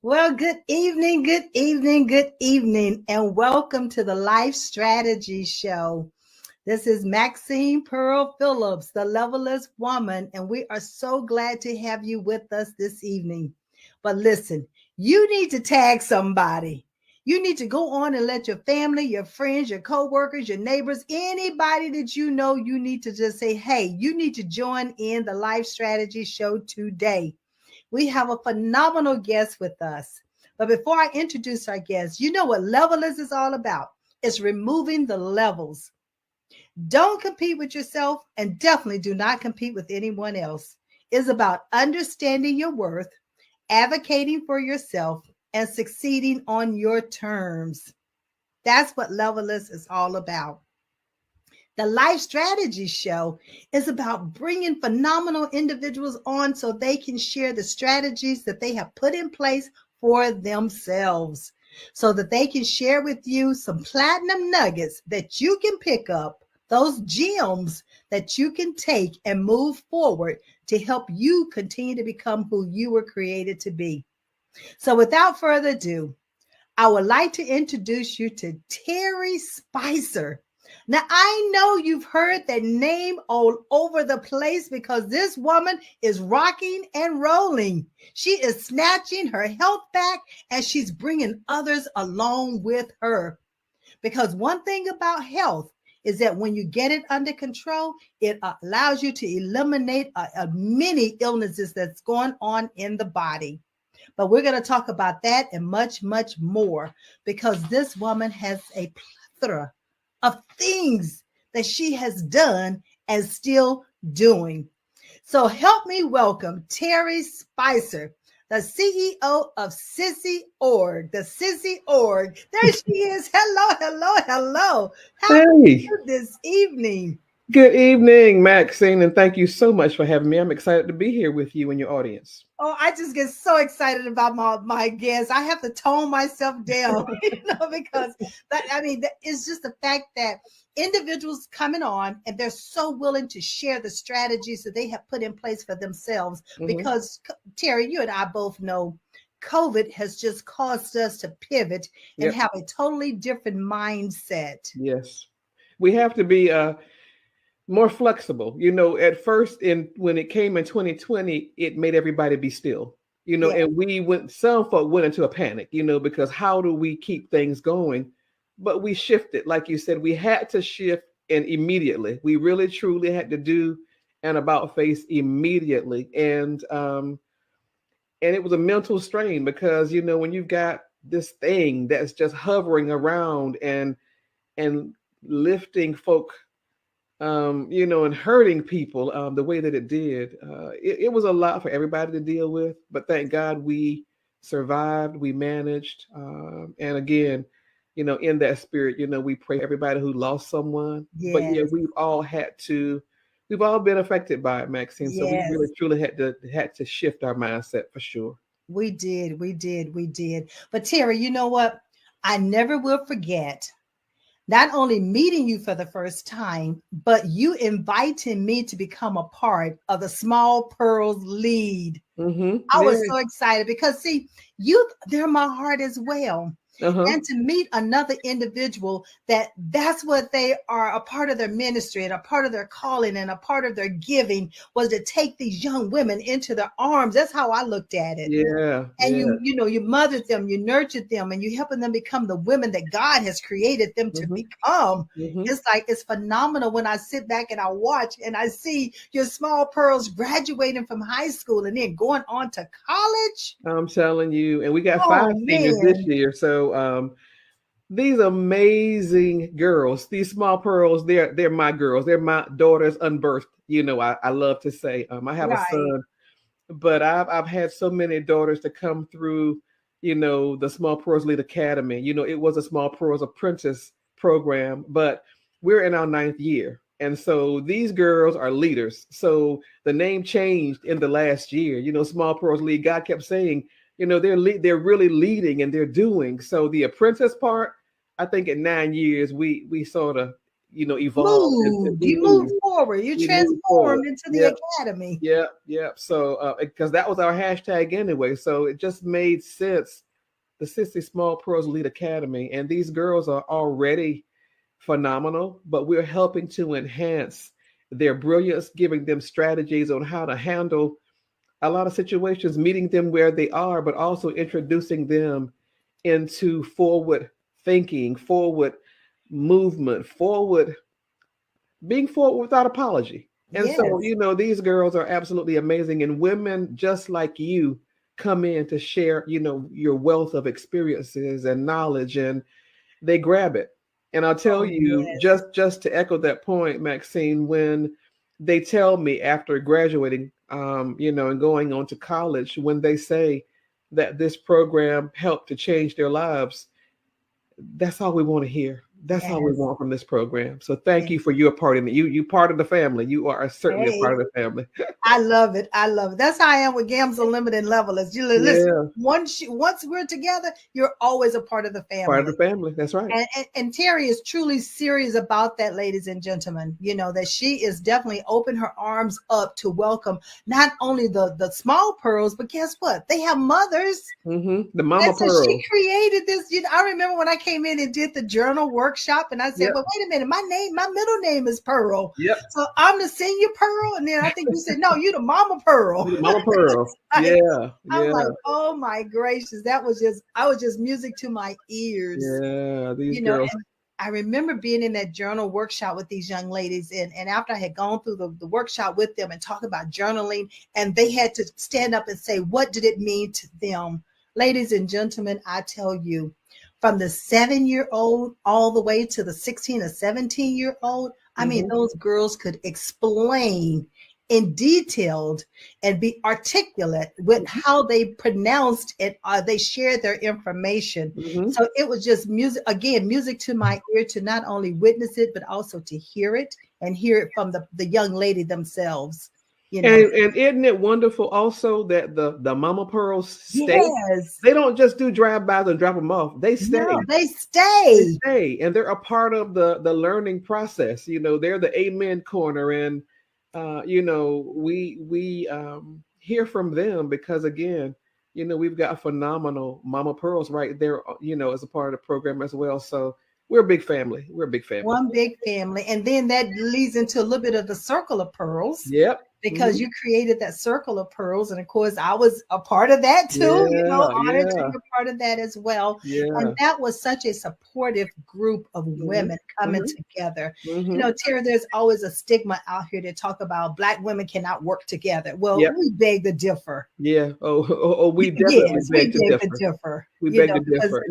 Well, good evening, and welcome to the Life Strategy Show. This is Maxine Pearl Phillips, the Levelist Woman, and we are so glad to have you with us this evening. But listen, you need to tag somebody. You need to go on and let your family, your friends, your coworkers, your neighbors, anybody that you need to just say, hey, you need to join in the Life Strategy Show today. We have a phenomenal guest with us. But before I introduce our guest, you know what Levelist is all about. It's removing the levels. Don't compete with yourself and definitely do not compete with anyone else. It's about understanding your worth, advocating for yourself, and succeeding on your terms. That's what Levelist is all about. The Life Strategy Show is about bringing phenomenal individuals on so they can share the strategies that they have put in place for themselves, so that they can share with you some platinum nuggets that you can pick up, those gems that you can take and move forward to help you continue to become who you were created to be. So, without further ado, I would like to introduce you to Terry Spicer. Now, I know you've heard that name all over the place because this woman is rocking and rolling. She is snatching her health back and she's bringing others along with her. Because one thing about health is that when you get it under control, it allows you to eliminate many illnesses that's going on in the body. But we're going to talk about that and much, much more because this woman has a plethora of things that she has done and still doing. So help me welcome Terry Spicer, the CEO of Sissy Org, the Sissy Org. There she is. Hello, hello, hello. How are Hey, you this evening? good evening, Maxine, and thank you so much for having me. I'm excited to be here with you and your audience. Oh, I just get so excited about my guests. I have to tone myself down, because it's just the fact that individuals coming on and they're so willing to share the strategies that they have put in place for themselves. Hmm. Because Terry, you and I both know COVID has just caused us to pivot and Yep. have a totally different mindset. Yes. We have to be more flexible. At first, in when it came in 2020, it made everybody be still. Yeah, And some folk went into a panic. Because how do we keep things going? But we shifted, like you said, we had to shift, and immediately, we really truly had to do an about face immediately, and it was a mental strain because when you've got this thing that's just hovering around and lifting folk, and hurting people, the way that it did, it was a lot for everybody to deal with, but thank God we survived, we managed, and again, in that spirit, we pray for everybody who lost someone. But yeah, yes, we've all been affected by it, Maxine. So we really yes. truly had to shift our mindset for sure. We did. But Terry, you know what? I never will forget not only meeting you for the first time, but you inviting me to become a part of the Small Pearls lead. I Yeah. was so excited because see, they're my heart as well. Uh-huh. And to meet another individual that's what they are, a part of their ministry and a part of their calling and a part of their giving was to take these young women into their arms. That's how I looked at it. Yeah. And Yeah. you mothered them, you nurtured them, and you helping them become the women that God has created them to Mm-hmm. become. Mm-hmm. It's like it's phenomenal when I sit back and I watch and I see your small pearls graduating from high school and then going on to college. I'm telling you, and we got Oh five seniors this man. year. So these amazing girls, these small pearls, they're my girls. They're my daughters unbirthed. I love to say. I have a Right. son, but I've had so many daughters to come through, the Small Pearls Lead Academy. It was a Small Pearls Apprentice program, but we're in our ninth year. And so these girls are leaders. So the name changed in the last year. Small Pearls Lead. God kept saying, they're really leading and they're doing. So the apprentice part, I think in 9 years we sort of evolved into, Moved. we You moved moved, forward. You we moved forward. transformed into the Yep, academy. yep, yep. So because that was our hashtag anyway, so it just made sense. The 60 Small Pearls Elite Academy, and these girls are already phenomenal, but we're helping to enhance their brilliance, giving them strategies on how to handle a lot of situations, meeting them where they are, but also introducing them into forward thinking, forward movement, forward being forward without apology. And so, Yes. these girls are absolutely amazing. And women just like you come in to share, your wealth of experiences and knowledge, and they grab it. And I'll tell Oh, you, yes. just to echo that point, Maxine, when they tell me after graduating, and going on to college, when they say that this program helped to change their lives, that's all we want to hear. That's all we Yes. want from this program. So thank Yes. you for your part in it. You part of the family. You are certainly a Hey. part of the family. I love it. I love it. That's how I am with Gams Unlimited and Levelers. You listen. Yeah, Once we're together, you're always a part of the part of the family. family. That's right. And Terry is truly serious about that, ladies and gentlemen. That she is definitely open her arms up to welcome not only the small pearls, but guess what? They have mothers. The Mama And so she Pearl. created this. I remember when I came in and did the journal workshop, and I said, Yep. "But wait a minute, my middle name is Pearl, Yep. so I'm the senior Pearl." And then I think you said, "No, you the Mama Pearl." The Mama Pearl. Like, Yeah. I'm Yeah. like, "Oh my gracious, I was just music to my ears." Yeah. These You know, girls. and I remember being in that journal workshop with these young ladies, and after I had gone through the workshop with them and talk about journaling, and they had to stand up and say, what did it mean to them? Ladies and gentlemen, I tell you, from the 7-year-old all the way to the 16 or 17-year-old, I mean, those girls could explain in detailed and be articulate with how they pronounced it. They shared their information. So it was just music, again, music to my ear to not only witness it, but also to hear it and hear it from the young lady themselves. And isn't it wonderful also that the Mama Pearls stay? Yes. They don't just do drive-bys and drop them off. They stay. No, they They stay. stay, and they're a part of the learning process. They're the amen corner, and we hear from them because again, we've got phenomenal Mama Pearls right there, as a part of the program as well. So we're a big family. We're a big family. One big family. And then that leads into a little bit of the circle of pearls. Yep. Because you created that circle of pearls. And of course, I was a part of that too, honored to be a part of that as well. Yeah. And that was such a supportive group of women coming together. Terry, there's always a stigma out here to talk about Black women cannot work together. Well, we beg to differ. Yeah. We definitely beg to differ. We beg to differ,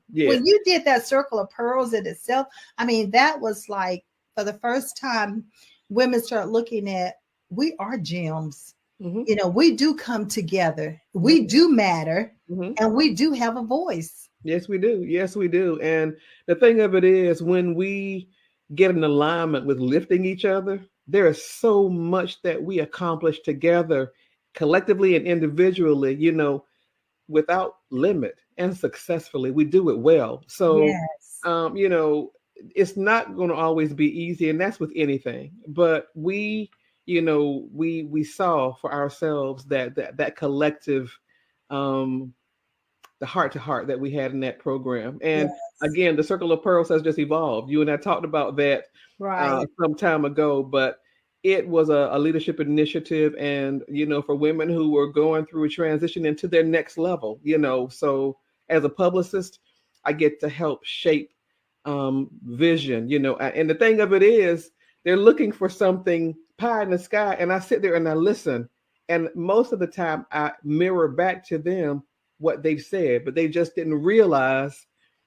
Yeah. When you did that circle of pearls in itself, I mean, that was like for the first time, women start looking at, we are gems. We do come together. We do matter. And we do have a voice. Yes, we do. Yes, we do. And the thing of it is, when we get in alignment with lifting each other, there is so much that we accomplish together, collectively and individually, without limit and successfully. We do it well. So, it's not going to always be easy. And that's with anything. But we saw for ourselves that collective, the heart to heart that we had in that program. And again, the Circle of Pearls has just evolved. You and I talked about that some time ago, but it was a leadership initiative, and for women who were going through a transition into their next level. So as a publicist, I get to help shape vision. And the thing of it is, they're looking for something pie in the sky, and I sit there and I listen, and most of the time I mirror back to them what they've said, but they just didn't realize,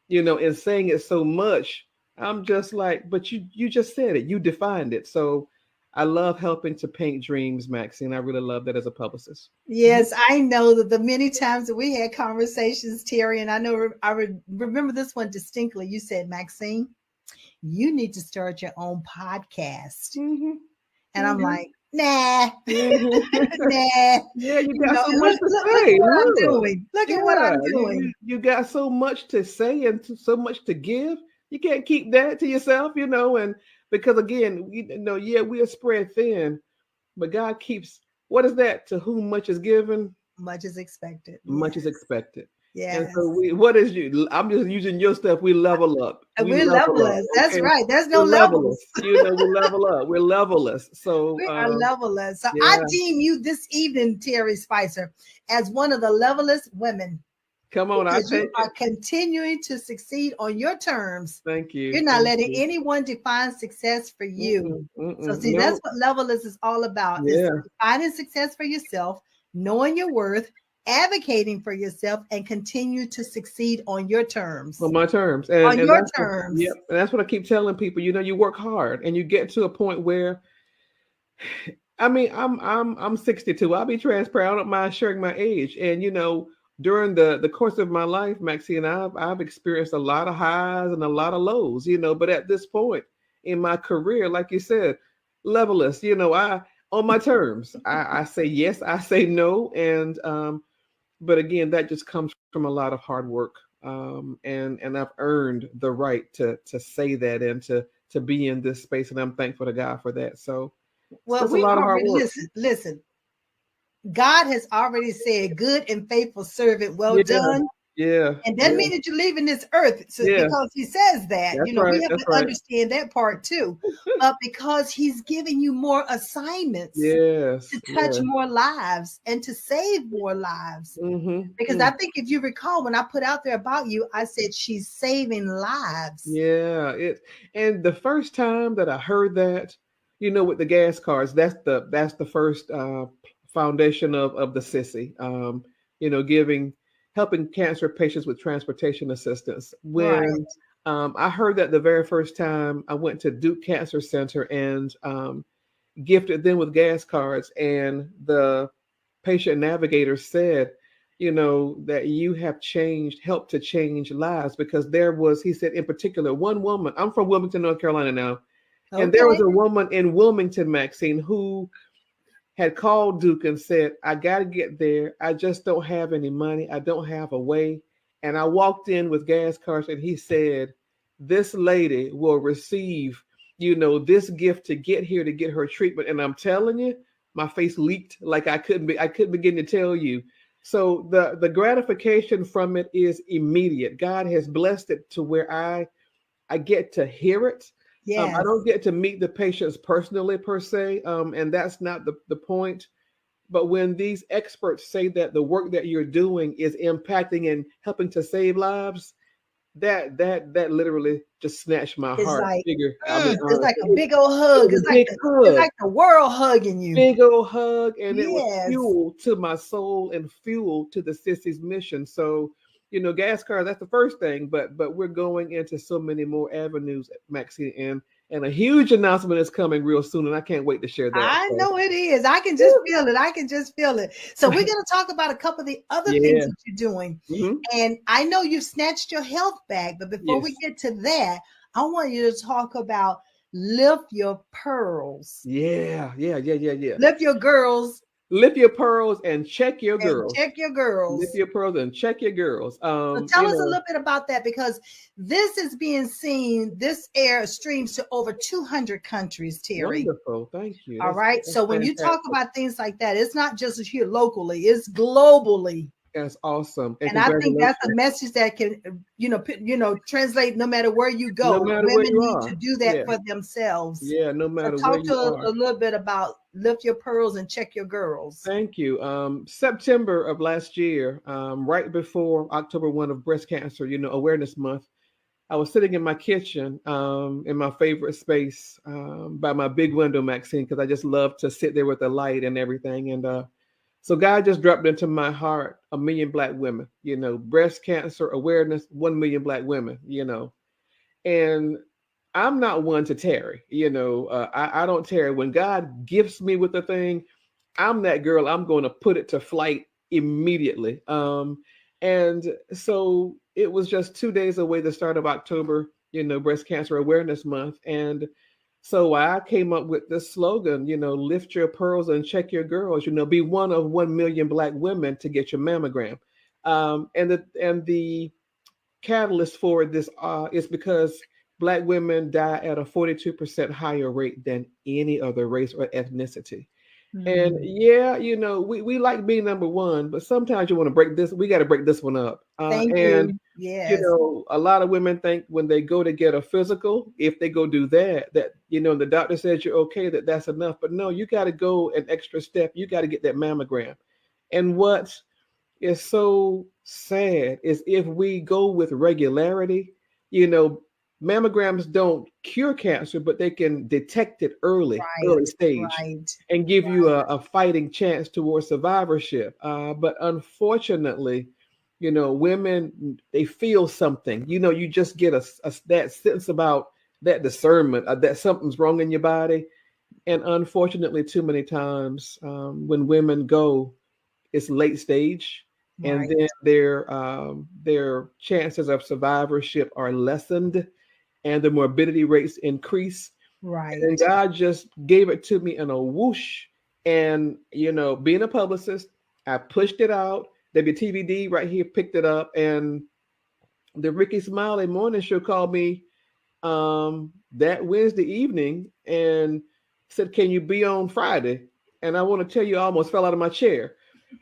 in saying it so much, I'm just like, but you just said it, you defined it. So I love helping to paint dreams, Maxine. I really love that as a publicist. Yes, I know that the many times that we had conversations, Terry, and I know remember this one distinctly. You said, Maxine, you need to start your own podcast. And I'm like, nah, nah. Yeah, you got so much to say. Look what I'm doing. Look at what I'm doing. You got so much to say and so much to give. You can't keep that to yourself, and because again, yeah, we are spread thin, but God keeps, what is that? To whom much is given, Much is expected. much Yes. is expected. And so Yes. we, what is you? I'm just using your stuff. We level up. And We we're level up. levelers. That's Okay. right. There's no We're levels. levelers. We level up. We're levelers. So, We are levelers. So I yeah, deem you this evening, Terry Spicer, as one of the levelest women come on. I because you take are it. continuing to succeed on your terms. Thank you. You're not Thank letting you. anyone define success for you. Mm-mm, So mm-mm, see, that's no. what levelers is all about, is Yeah. defining success for yourself, knowing your worth, advocating for yourself, and continue to succeed on your terms. On my terms. On And your that's what, terms. yep. And that's what I keep telling people. You work hard and you get to a point where, I mean, I'm 62. I'll be transparent. I don't mind sharing my age. And during the course of my life, Maxine, I've experienced a lot of highs and a lot of lows. But at this point in my career, like you said, levelist. I on my terms. I say yes, I say no, and but again, that just comes from a lot of hard work. And I've earned the right to say that and to be in this space, and I'm thankful to God for that. So it's Well, just a we lot of hard already work. listen. God has already said, "Good and faithful servant, well Yeah, done." yeah, And doesn't yeah, mean that you're leaving this earth yeah. because he says that. That's We right. have That's to right. understand that part too. But because he's giving you more assignments Yes, to touch yeah. more lives and to save more lives. Because I Mm. think if you recall, when I put out there about you, I said she's saving lives. Yeah. And the first time that I heard that, with the gas cards, that's the first foundation of the sissy. Giving helping cancer patients with transportation assistance. Right. When I heard that the very first time, I went to Duke Cancer Center and gifted them with gas cards, and the patient navigator said, that you have helped to change lives, because he said in particular, one woman. I'm from Wilmington, North Carolina now, and there was Okay. a woman in Wilmington, Maxine, who had called Duke and said, I got to get there. I just don't have any money. I don't have a way. And I walked in with gas cards, and he said, this lady will receive, this gift to get here to get her treatment. And I'm telling you, my face leaked like I couldn't begin to tell you. So the gratification from it is immediate. God has blessed it to where I get to hear it. I Yes. don't get to meet the patients personally per se, and that's not the point. But when these experts say that the work that you're doing is impacting and helping to save lives, that literally just snatched my It's heart. like, Figure, I'll be it's honest. like a big old It hug. was a big It's hug, like the world hugging you. big old hug, and it was Yes. fuel to my soul and fuel to the sissy's mission. So, gas cars, that's the first thing, but we're going into so many more avenues, Maxine, and a huge announcement is coming real soon, and I can't wait to share that. I So, know it is. I can just feel it. I can just feel it. So we're going to talk about a couple of the other things yeah. that you're doing. Hmm. And I know you've snatched your health back, but before we Yes. get to that, I want you to talk about lift your pearls, Yeah. Yeah. Yeah. Yeah. Yeah. lift your girls, Lift your pearls and check your and girls. check your girls. Lift your pearls and check your girls. So tell us a little bit about that, because this is being seen, this air streams to over 200 countries, Terry. Wonderful. Thank you. All That's right. that's So when you talk fantastic. about things like that, it's not just here locally, it's globally. That's awesome. And And I think that's a congratulations. message that can, translate no matter where you No go. matter where Women you need are. to do that Yeah. for themselves. Yeah. No So matter where talk to you are. a little bit about lift your pearls and check your girls. Thank you. September of last year, right before October 1 of Breast Cancer, Awareness Month, I was sitting in my kitchen, in my favorite space, by my big window, Maxine, because I just love to sit there with the light and everything. And so God just dropped into my heart 1 million Black women, breast cancer awareness, 1 million Black women, and I'm not one to tarry. I don't tarry. When God gifts me with a thing, I'm that girl. I'm going to put it to flight immediately. And so it was just 2 days away, the start of October, Breast Cancer Awareness Month. And so I came up with this slogan, lift your pearls and check your girls, be one of 1 million Black women to get your mammogram. And the catalyst for this is because Black women die at a 42% higher rate than any other race or ethnicity. And Mm. yeah, we like being number one, but sometimes you want to break this. We got to break this one up. Thank And you. Yes. a lot of women think when they go to get a physical, if they go do that, the doctor says you're okay, that's enough. But no, you got to go an extra step. You got to get that mammogram. And what is so sad is if we go with regularity, you know, mammograms don't cure cancer, but they can detect it Right. early stage, Right. and give you Right. a fighting chance towards survivorship. But unfortunately, women, they feel something. You just get that sense about that discernment that something's wrong in your body. And unfortunately, too many times when women go, it's late stage, and Right. then their chances of survivorship are lessened, and the morbidity rates increase. And Right. God just gave it to me in a whoosh. And being a publicist, I pushed it out. WTVD right here picked it up, and the Ricky Smiley morning show called me that Wednesday evening and said, "Can you be on Friday?" And I want to tell you, I almost fell out of my chair.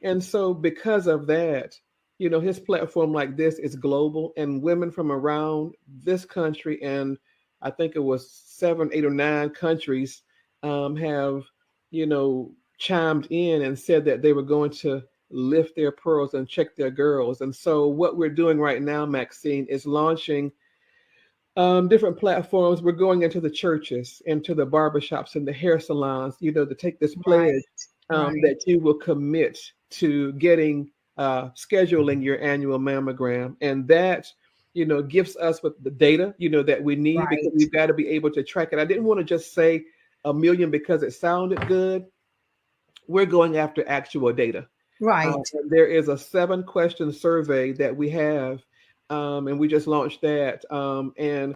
And so, because of that, his platform like this is global, and women from around this country, and I think it was 7, 8, or 9 countries, have, chimed in and said that they were going to lift their pearls and check their girls. And so, what we're doing right now, Maxine, is launching different platforms. We're going into the churches, into the barbershops, and the hair salons, to take this Right. pledge Right. that you will commit to getting, scheduling your annual mammogram. And that, gives us with the data, that we need, because Right. we've got to be able to track it. I didn't want to just say a million because it sounded good. We're going after actual data. Right. And there is a 7-question survey that we have, and we just launched that. And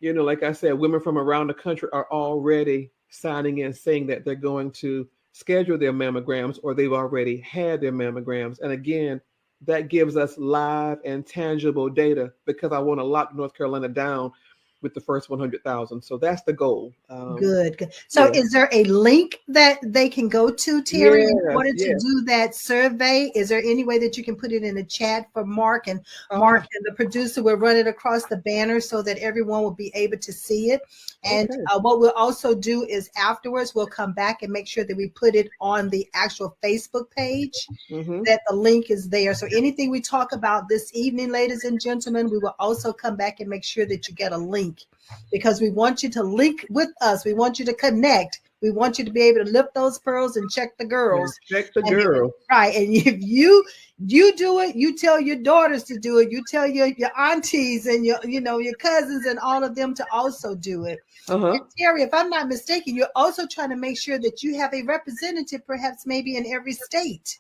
like I said, women from around the country are already signing in, saying that they're going to schedule their mammograms, or they've already had their mammograms. And again, that gives us live and tangible data, because I want to lock North Carolina down with the first 100,000. So that's the goal. Good, good. So Yeah. is there a link that they can go to, Terry, in Yes. order to Yes. do that survey? Is there any way that you can put it in the chat for Mark, and Uh-huh. the producer will run it across the banner so that everyone will be able to see it? And Okay. what we'll also do is afterwards, we'll come back and make sure that we put it on the actual Facebook page, Mm-hmm. that the link is there. So anything we talk about this evening, ladies and gentlemen, we will also come back and make sure that you get a link, because we want you to link with us. We want you to connect. We want you to be able to lift those pearls and check the And girls. check the And girl. right. And if you do it, you tell your daughters to do it. You tell your aunties and your cousins and all of them to also do it. Uh-huh. And Terry, if I'm not mistaken, you're also trying to make sure that you have a representative, perhaps maybe in every state.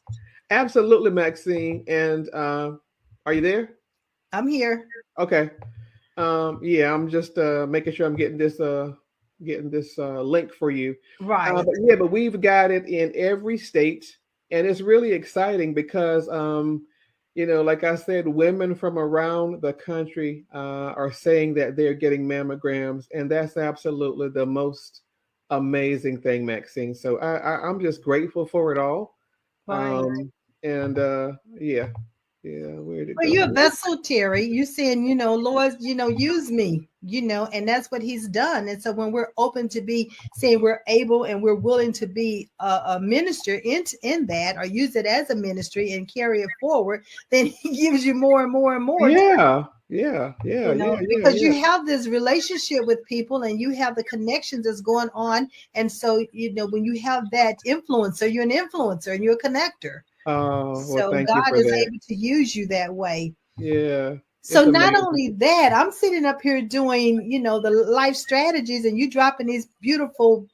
Absolutely, Maxine. And are you there? I'm here. Okay. Yeah, I'm just making sure I'm getting this link for you. Right. But we've got it in every state, and it's really exciting because like I said, women from around the country are saying that they're getting mammograms, and that's absolutely the most amazing thing, Maxine. So I'm just grateful for it all. Right. And yeah, where'd it Well, go? you're a vessel, Terry. You saying, Lord, use me, and that's what he's done. And so when we're open to be saying we're able and we're willing to be a minister in that, or use it as a ministry and carry it forward, then he gives you more and more and more. Yeah, yeah, yeah, yeah, yeah, Because yeah. you have this relationship with people and you have the connections that's going on. And so, when you have that influencer, you're an influencer and you're a connector. Oh, well, So thank you God for is that. able to use you that way. Yeah, So it's not amazing. only that, I'm sitting up here doing, the life strategies, and you dropping these beautiful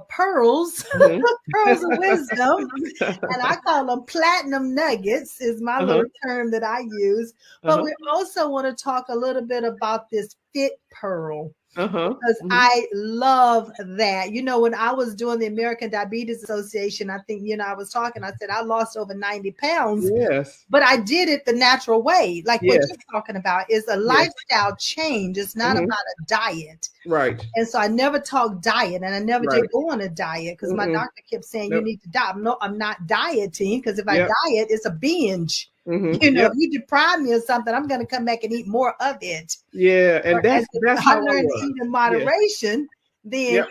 pearls, Hmm. pearls of wisdom, and I call them platinum nuggets is my Uh-huh. little term that I use. But Uh-huh. we also want to talk a little bit about this fit pearl. Uh-huh. because Mhm. I love that. You know, when I was doing the American Diabetes Association, I think, I was talking, I said I lost over 90 pounds, Yes. but I did it the natural way. Like what Yes. you're talking about is a Yes. lifestyle change. It's not Hmm. about a diet. Right. And so I never talked diet, and I never Right. did go on a diet because my Mm-mm. doctor kept saying you Nope. need to diet. No, I'm not dieting, because if I Yep. diet, it's a binge. Yep. If you deprive me of something, I'm going to come back and eat more of it. Yeah. And Whereas if that's I how I learn to was. eat in Yeah. moderation, then Yep.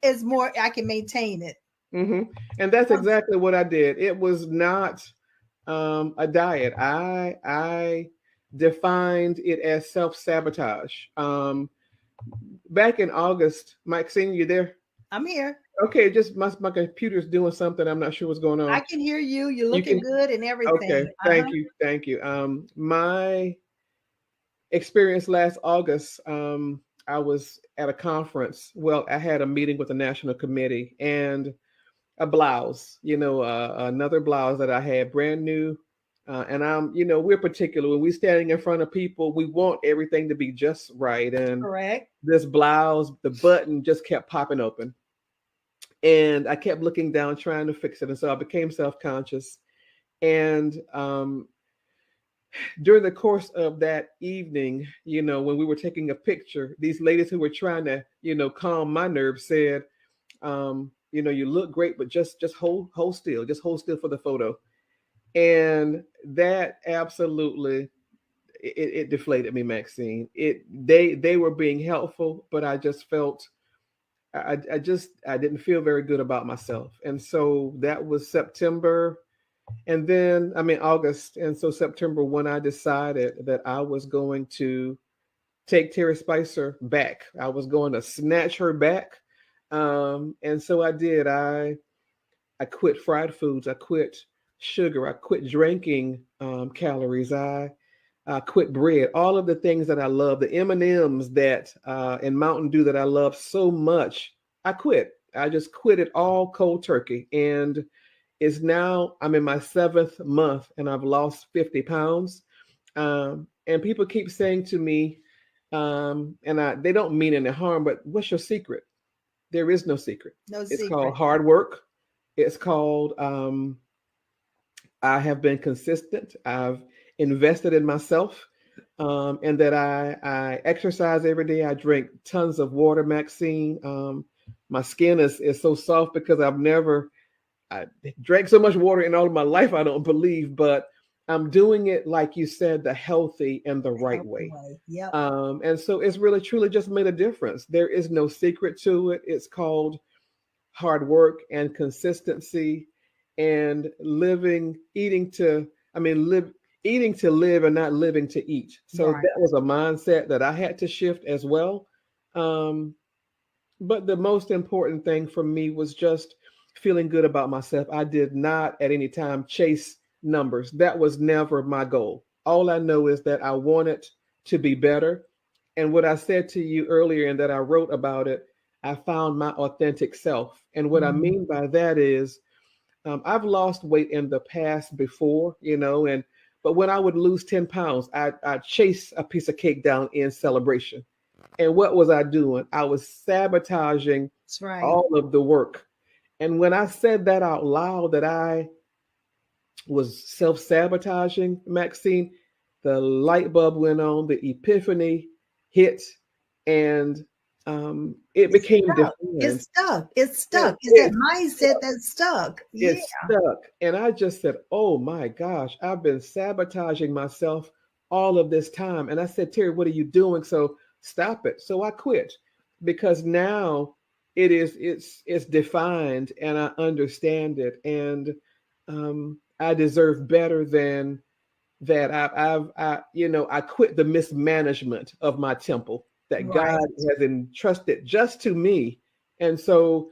it's more, I can maintain it. Hmm. And that's exactly what I did. It was not a diet. I defined it as self-sabotage. Back in August, Maxine, you there? I'm here. Okay, just my computer's doing something. I'm not sure what's going I on. can hear you. You're You looking can. good and Okay, everything. Uh-huh. thank you. My experience last August, I was at a conference. Well, I had a meeting with the national committee, and a blouse, another blouse that I had brand new. And we're particular when we're standing in front of people, we want everything to be just right. And Correct. this blouse, the button just kept popping open. And I kept looking down, trying to fix it. And so I became self conscious. And during the course of that evening, when we were taking a picture, these ladies who were trying to, calm my nerves said, you look great, but just hold still, just hold still for the photo. And that absolutely it deflated me, Maxine. They were being helpful, but I just felt I didn't feel very good about myself. And so that was September, and then August, and so September when I decided that I was going to take Terry Spicer back. I was going to snatch her back. And so I did. I quit fried foods. I quit sugar. I quit drinking calories. I quit bread. All of the things that I love, the M&Ms that and Mountain Dew that I love so much, I quit. I just quit it all cold turkey. And it's now I'm in my 7th month, and I've lost 50 pounds. And people keep saying to me, they don't mean any harm, but what's your secret? There is no secret. No It's called secret. hard work. It's called I have been consistent. I've invested in myself, and that I exercise every day. I drink tons of water, Maxine. My skin is so soft because I drank so much water in all of my life, I don't believe, but I'm doing it, like you said, the healthy and the right Healthy way. way. Yep. And so it's really truly just made a difference. There is no secret to it. It's called hard work and consistency and eating to live and not living to eat. So Right. that was a mindset that I had to shift as well. Um, but the most important thing for me was just feeling good about myself. I did not at any time chase numbers. That was never my goal. All I know is that I wanted to be better. And what I said to you earlier, and that I wrote about it, I found my authentic self. And what I Mhm. mean by that is, I've lost weight in the past before, and but when I would lose 10 pounds, I'd chase a piece of cake down in celebration. And what was I doing? I was sabotaging That's right. all of the work. And when I said that out loud, that I was self sabotaging, Maxine, the light bulb went on, the epiphany hit, and it It's became stuck. defined. It's stuck. It's It, stuck. It's that it, mindset that's stuck. it Yeah. stuck. And I just said, oh my gosh, I've been sabotaging myself all of this time. And I said, Terry, what are you doing? So stop it. So I quit, because now it's defined and I understand it. And I deserve better than that. I quit the mismanagement of my temple that God Right. has entrusted just to me. And so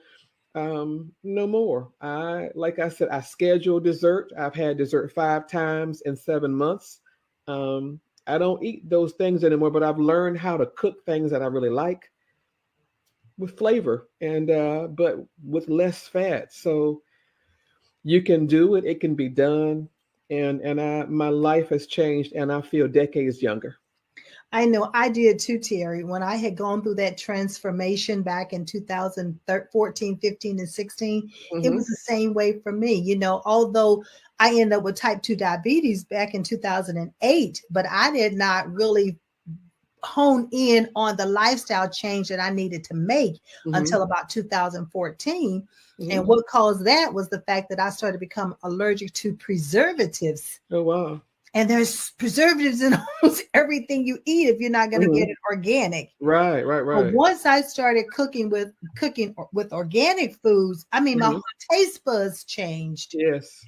no more. Like I said, I schedule dessert. I've had dessert 5 times in 7 months. I don't eat those things anymore, but I've learned how to cook things that I really like with flavor, and but with less fat. So you can do it. It can be done. And my life has changed, and I feel decades younger. I know I did too, Terry. When I had gone through that transformation back in 2014, 15, and 16, it Mm-hmm. was the same way for me. Although I ended up with type 2 diabetes back in 2008, but I did not really hone in on the lifestyle change that I needed to make Mm-hmm. until about 2014. Mm-hmm. And what caused that was the fact that I started to become allergic to preservatives. Oh wow. And there's preservatives in almost everything you eat if you're not going to Mm-hmm. get it organic. Right, right, But right. once I started cooking with organic foods, I mean, my Mm-hmm. whole taste buds changed. Yes.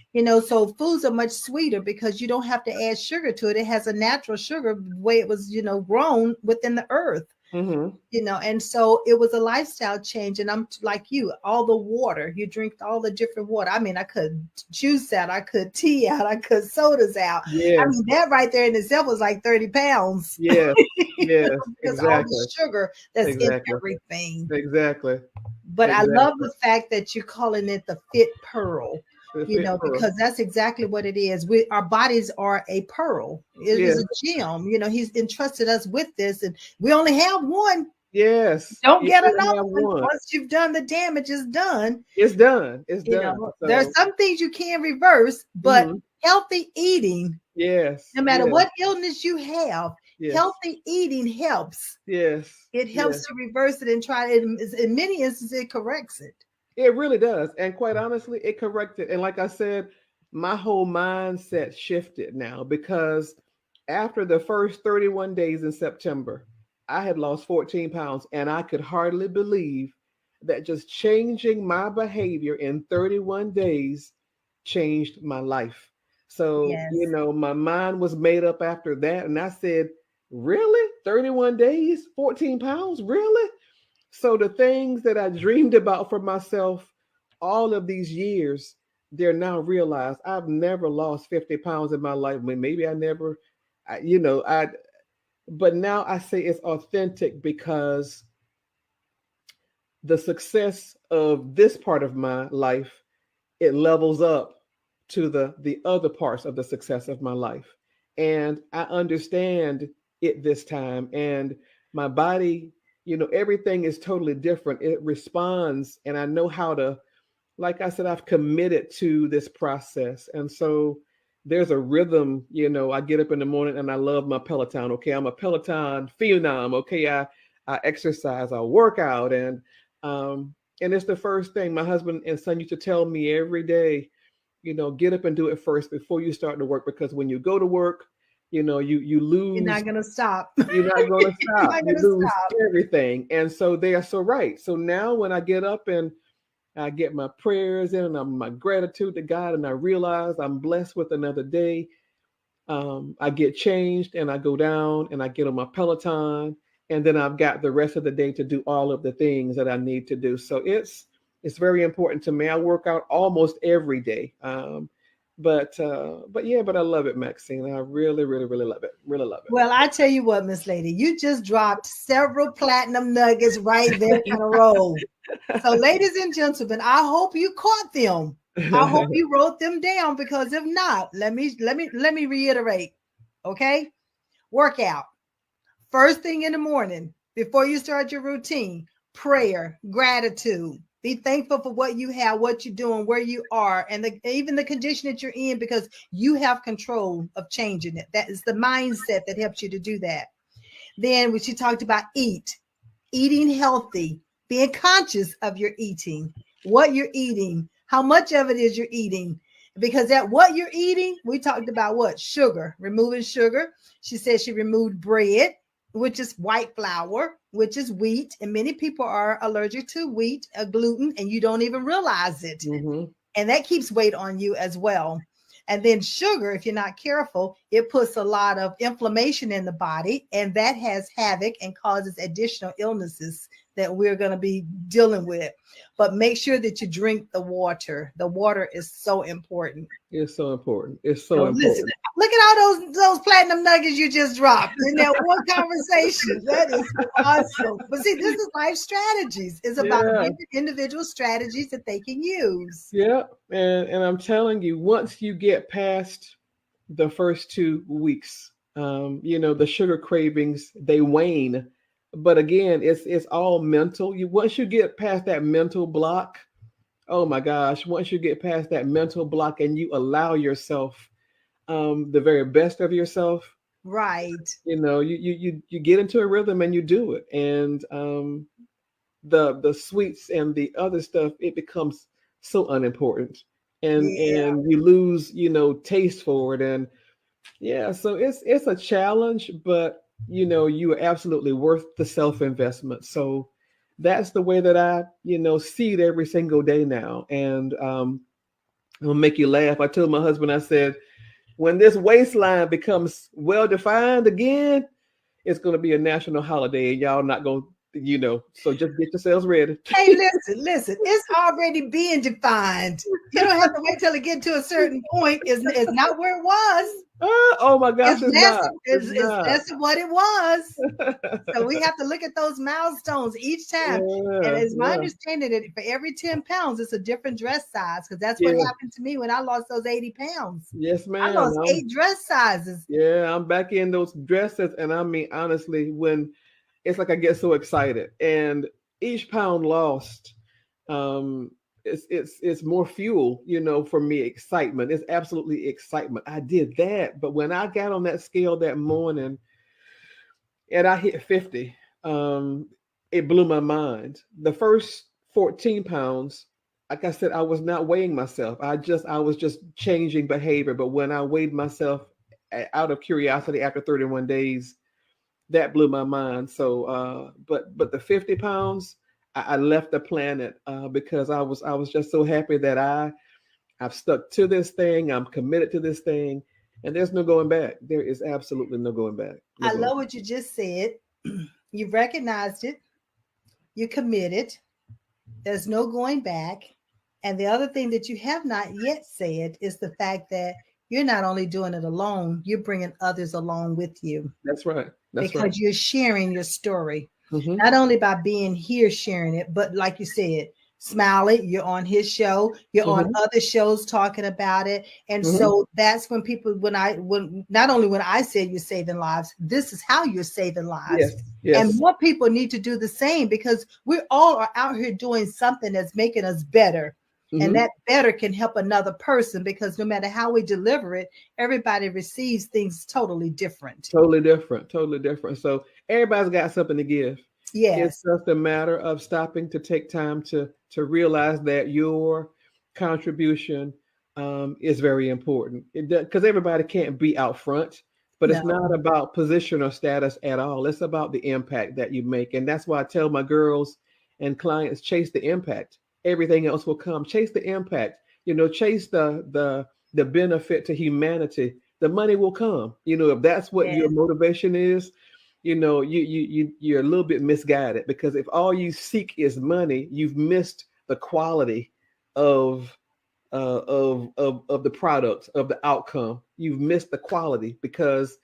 So foods are much sweeter because you don't have to add sugar to it. It has a natural sugar the way it was, grown within the earth. Mm-hmm. And so it was a lifestyle change. And I'm like you, all the water, you drink all the different water. I mean, I could juice out, I could tea out, I could sodas out. I Yes. mean, that right there in itself was like 30 pounds Yes. Yes. because all the Exactly. sugar that's in Exactly. everything. Exactly. But I love Exactly. the fact that you're calling it the fit pearl, The fit pearl. because that's exactly what it is. Our bodies are a pearl. It is Yes. a gem. He's entrusted us with this, and we only have one. Yes. Don't You get only another have one. one. Once you've done the damage, it's done. It's done. It's done. There's So some things you can reverse, but mm-hmm. healthy eating, Yes. no matter Yes. what illness you have, Yes. healthy eating helps. Yes. It helps Yes. to reverse it and try it. In many instances, it corrects it. It really does. And quite honestly, it corrected. And like I said, my whole mindset shifted now because after the first 31 days in September, I had lost 14 pounds and I could hardly believe that just changing my behavior in 31 days changed my life. So, Yes. my mind was made up after that. And I said, really? 31 days, 14 pounds? Really? So the things that I dreamed about for myself all of these years, they're now realized. I've never lost 50 pounds in my life. When maybe I never, but now I say it's authentic because the success of this part of my life, it levels up to the other parts of the success of my life. And I understand it this time. And my body, everything is totally different. It responds, and I know how to, like I said, I've committed to this process. And so there's a rhythm. I get up in the morning and I love my Peloton. Okay, I'm a Peloton phenom. Okay, I exercise, I work out, and it's the first thing my husband and son used to tell me every day. Get up and do it first before you start to work, because when you go to work, you You're lose. not gonna stop. You're not going to You're stop. not You gonna lose stop. everything. And so they are so right. So now when I get up and I get my prayers in and my gratitude to God, and I realize I'm blessed with another day, I get changed and I go down and I get on my Peloton, and then I've got the rest of the day to do all of the things that I need to do. So it's very important to me. I work out almost every day. But I love it, Maxine. I really, really, really love it. Really love Well, I tell you what, Miss Lady, you just dropped several platinum nuggets right there in a row. So, ladies and gentlemen, I hope you caught them. I hope it. you wrote them down, because if not, let me reiterate. Okay? Workout. First thing in the morning, before you start your routine, prayer, gratitude. Be thankful for what you have, what you're doing, where you are, and even the condition that you're in, because you have control of changing it. That is the mindset that helps you to do that. Then, when she talked about eating healthy, being conscious of your eating, what you're eating, how much of it is you're eating. Because that what you're eating, we talked about what? Sugar, removing sugar. She said she removed bread, which is white flour, which is wheat. And many people are allergic to wheat, gluten, and you don't even realize it. Hmm. And that keeps weight on you as well. And then sugar, if you're not careful, it puts a lot of inflammation in the body, and that has havoc and causes additional illnesses that we're going to be dealing with. But make sure that you drink the water. The water is so important. It's so important. It's So so listen, important. look at all those platinum nuggets you just dropped in that one conversation. That is awesome. But see, this is life strategies. It's about Yeah. giving individual strategies that they can use. Yeah. And I'm telling you, once you get past the first 2 weeks, The sugar cravings, they wane. But again, it's all mental. Once you get past that mental block, oh my gosh, once you get past that mental block and you allow yourself the very best of yourself, Right. you get into a rhythm and you do it. And the sweets and the other stuff, it becomes so unimportant. Yeah. And you lose, taste for it. And yeah, so it's a challenge, but you are absolutely worth the self-investment. So that's the way that I, see it every single day now. And it'll make you laugh. I told my husband, I said, when this waistline becomes well defined again, it's going to be a national holiday, and y'all not going to, so just get yourselves ready. Hey, listen, it's already being defined. You don't have to wait till it get to a certain point. It's not where it was. Oh my gosh, It's it's less, not. It's it's not. less of what it was. So we have to look at those milestones each time. And Yeah, it's my yeah, understanding that for every 10 pounds, it's a different dress size, because that's what yeah. happened to me when I lost those 80 pounds. Yes, I ma'am. lost 8 dress sizes. Yeah, I'm back in those dresses, and I mean, honestly, when it's like I get so excited, and each pound lost, um, it's more fuel, for me. Excitement. It's absolutely excitement. I did that, but when I got on that scale that morning and I hit 50, it blew my mind. The first 14 pounds, like I said, I was not weighing myself. I was just changing behavior. But when I weighed myself out of curiosity after 31 days, that blew my mind. So, but the 50 pounds, I left the planet because I was just so happy that I've stuck to this thing. I'm committed to this thing, and there's no going back. There is absolutely no going back. No I going love back. what you just said. You recognized it, you committed, there's no going back. And the other thing that you have not yet said is the fact that you're not only doing it alone, you're bringing others along with you, That's right. That's right. because you're sharing your story, Hmm. not only by being here sharing it, but like you said, Smiley, you're on his show, you're on Hmm. other shows talking about it. And Hmm. so that's when people, when not only when I say you're saving lives, this is how you're saving lives. Yes. And Yes. more people need to do the same, because we all are out here doing something that's making us better. And Hmm. that better can help another person, because no matter how we deliver it, everybody receives things totally different. Totally different. Totally different. So everybody's got something to give. It's Yes. just a matter of stopping to take time to realize that your contribution is very important. Because everybody can't be out front, but it's No. not about position or status at all. It's about the impact that you make, and that's why I tell my girls and clients, chase the impact. Everything else will come. Chase the impact. Chase the benefit to humanity. The money will come. If that's what your Yes. motivation is, you're a little bit misguided, because if all you seek is money, you've missed the quality of of the product, of the outcome. You've missed the quality because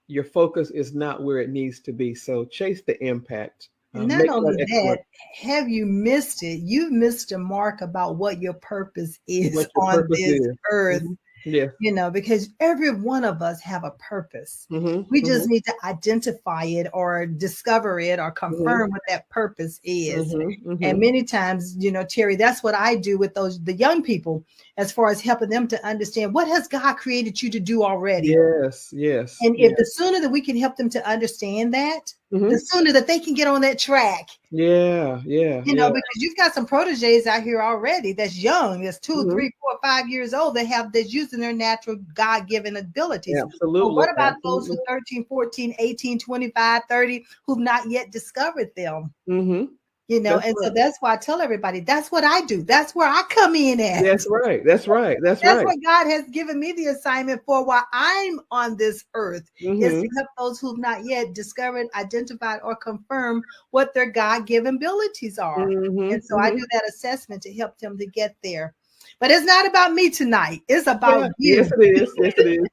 your focus is not where it needs to be. So chase the impact. And not Make only that that, excellent. have you missed it? You've missed a mark about what your purpose is What your on purpose this is. earth. Hmm. Yes. Because every one of us have a purpose. Hmm. We just Hmm. need to identify it or discover it or Hmm. confirm what that purpose is. Hmm. And Hmm. many times, Terry, that's what I do with the young people, as far as helping them to understand, what has God created you to do already. Yes. Yes. And if the Yes. sooner that we can help them to understand that, the Hmm. sooner that they can get on that track. Yeah. Yeah. Yeah. Because you've got some proteges out here already that's young, that's two, Hmm. 3, 4, 5 years old, that's using their natural God-given abilities. But Absolutely. what about those Absolutely. who 13, 14, 18, 25, 30 who've not yet discovered them? Hmm. That's And so right. that's why I tell everybody, that's what I do. That's where I come in at. That's right. That's right. That's That's right. what God has given me the assignment for while I'm on this earth, is to Hmm. help those who've not yet discovered, identified, or confirmed what their God-given abilities are. Hmm. And so I Hmm. do that assessment to help them to get there. But it's not about me tonight. It's about Yeah. Yes, you. it is. Yes, it is.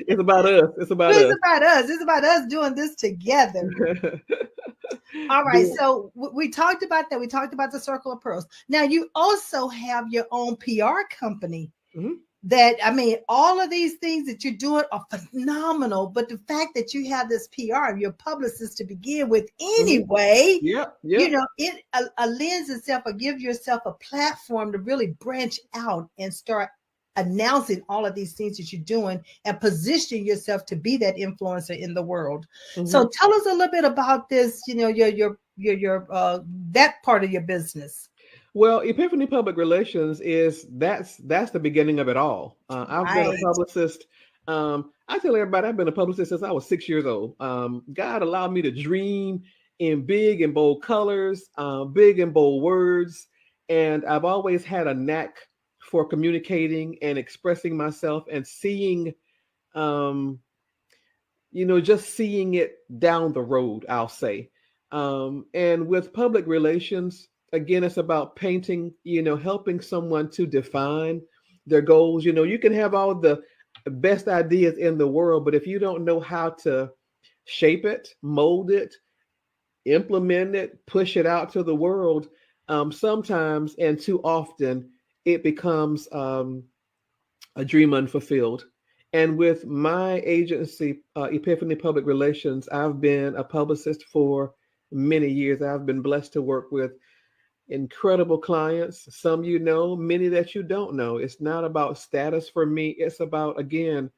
It's about us. It's about It's us. about us. It's about us doing this together. All right. Do So we talked about that. We talked about the Circle of Pearls. Now you also have your own PR company. it. Mhm. that, I mean, all of these things that you're doing are phenomenal. But the fact that you have this PR, your publicist to begin with Mhm. anyway, Yep, you yep. know, it lends itself or give yourself a platform to really branch out and start announcing all of these things that you're doing and position yourself to be that influencer in the world. So Mhm. tell us a little bit about this, you know, your that part of your business. Well, Epiphany Public Relations is that's the beginning of it all. I've been a Right. publicist. I tell everybody I've been a publicist since I was 6 years old. God allowed me to dream in big and bold colors, big and bold words, and I've always had a knack for communicating and expressing myself and seeing, um, just seeing it down the road, I'll say. And with public relations, again, it's about painting, helping someone to define their goals. You can have all the best ideas in the world, but if you don't know how to shape it, mold it, implement it, push it out to the world, sometimes and too often it becomes a dream unfulfilled. And with my agency, Epiphany Public Relations, I've been a publicist for many years. I've been blessed to work with incredible clients, some many that you don't know. It's not about status for me. It's about, again,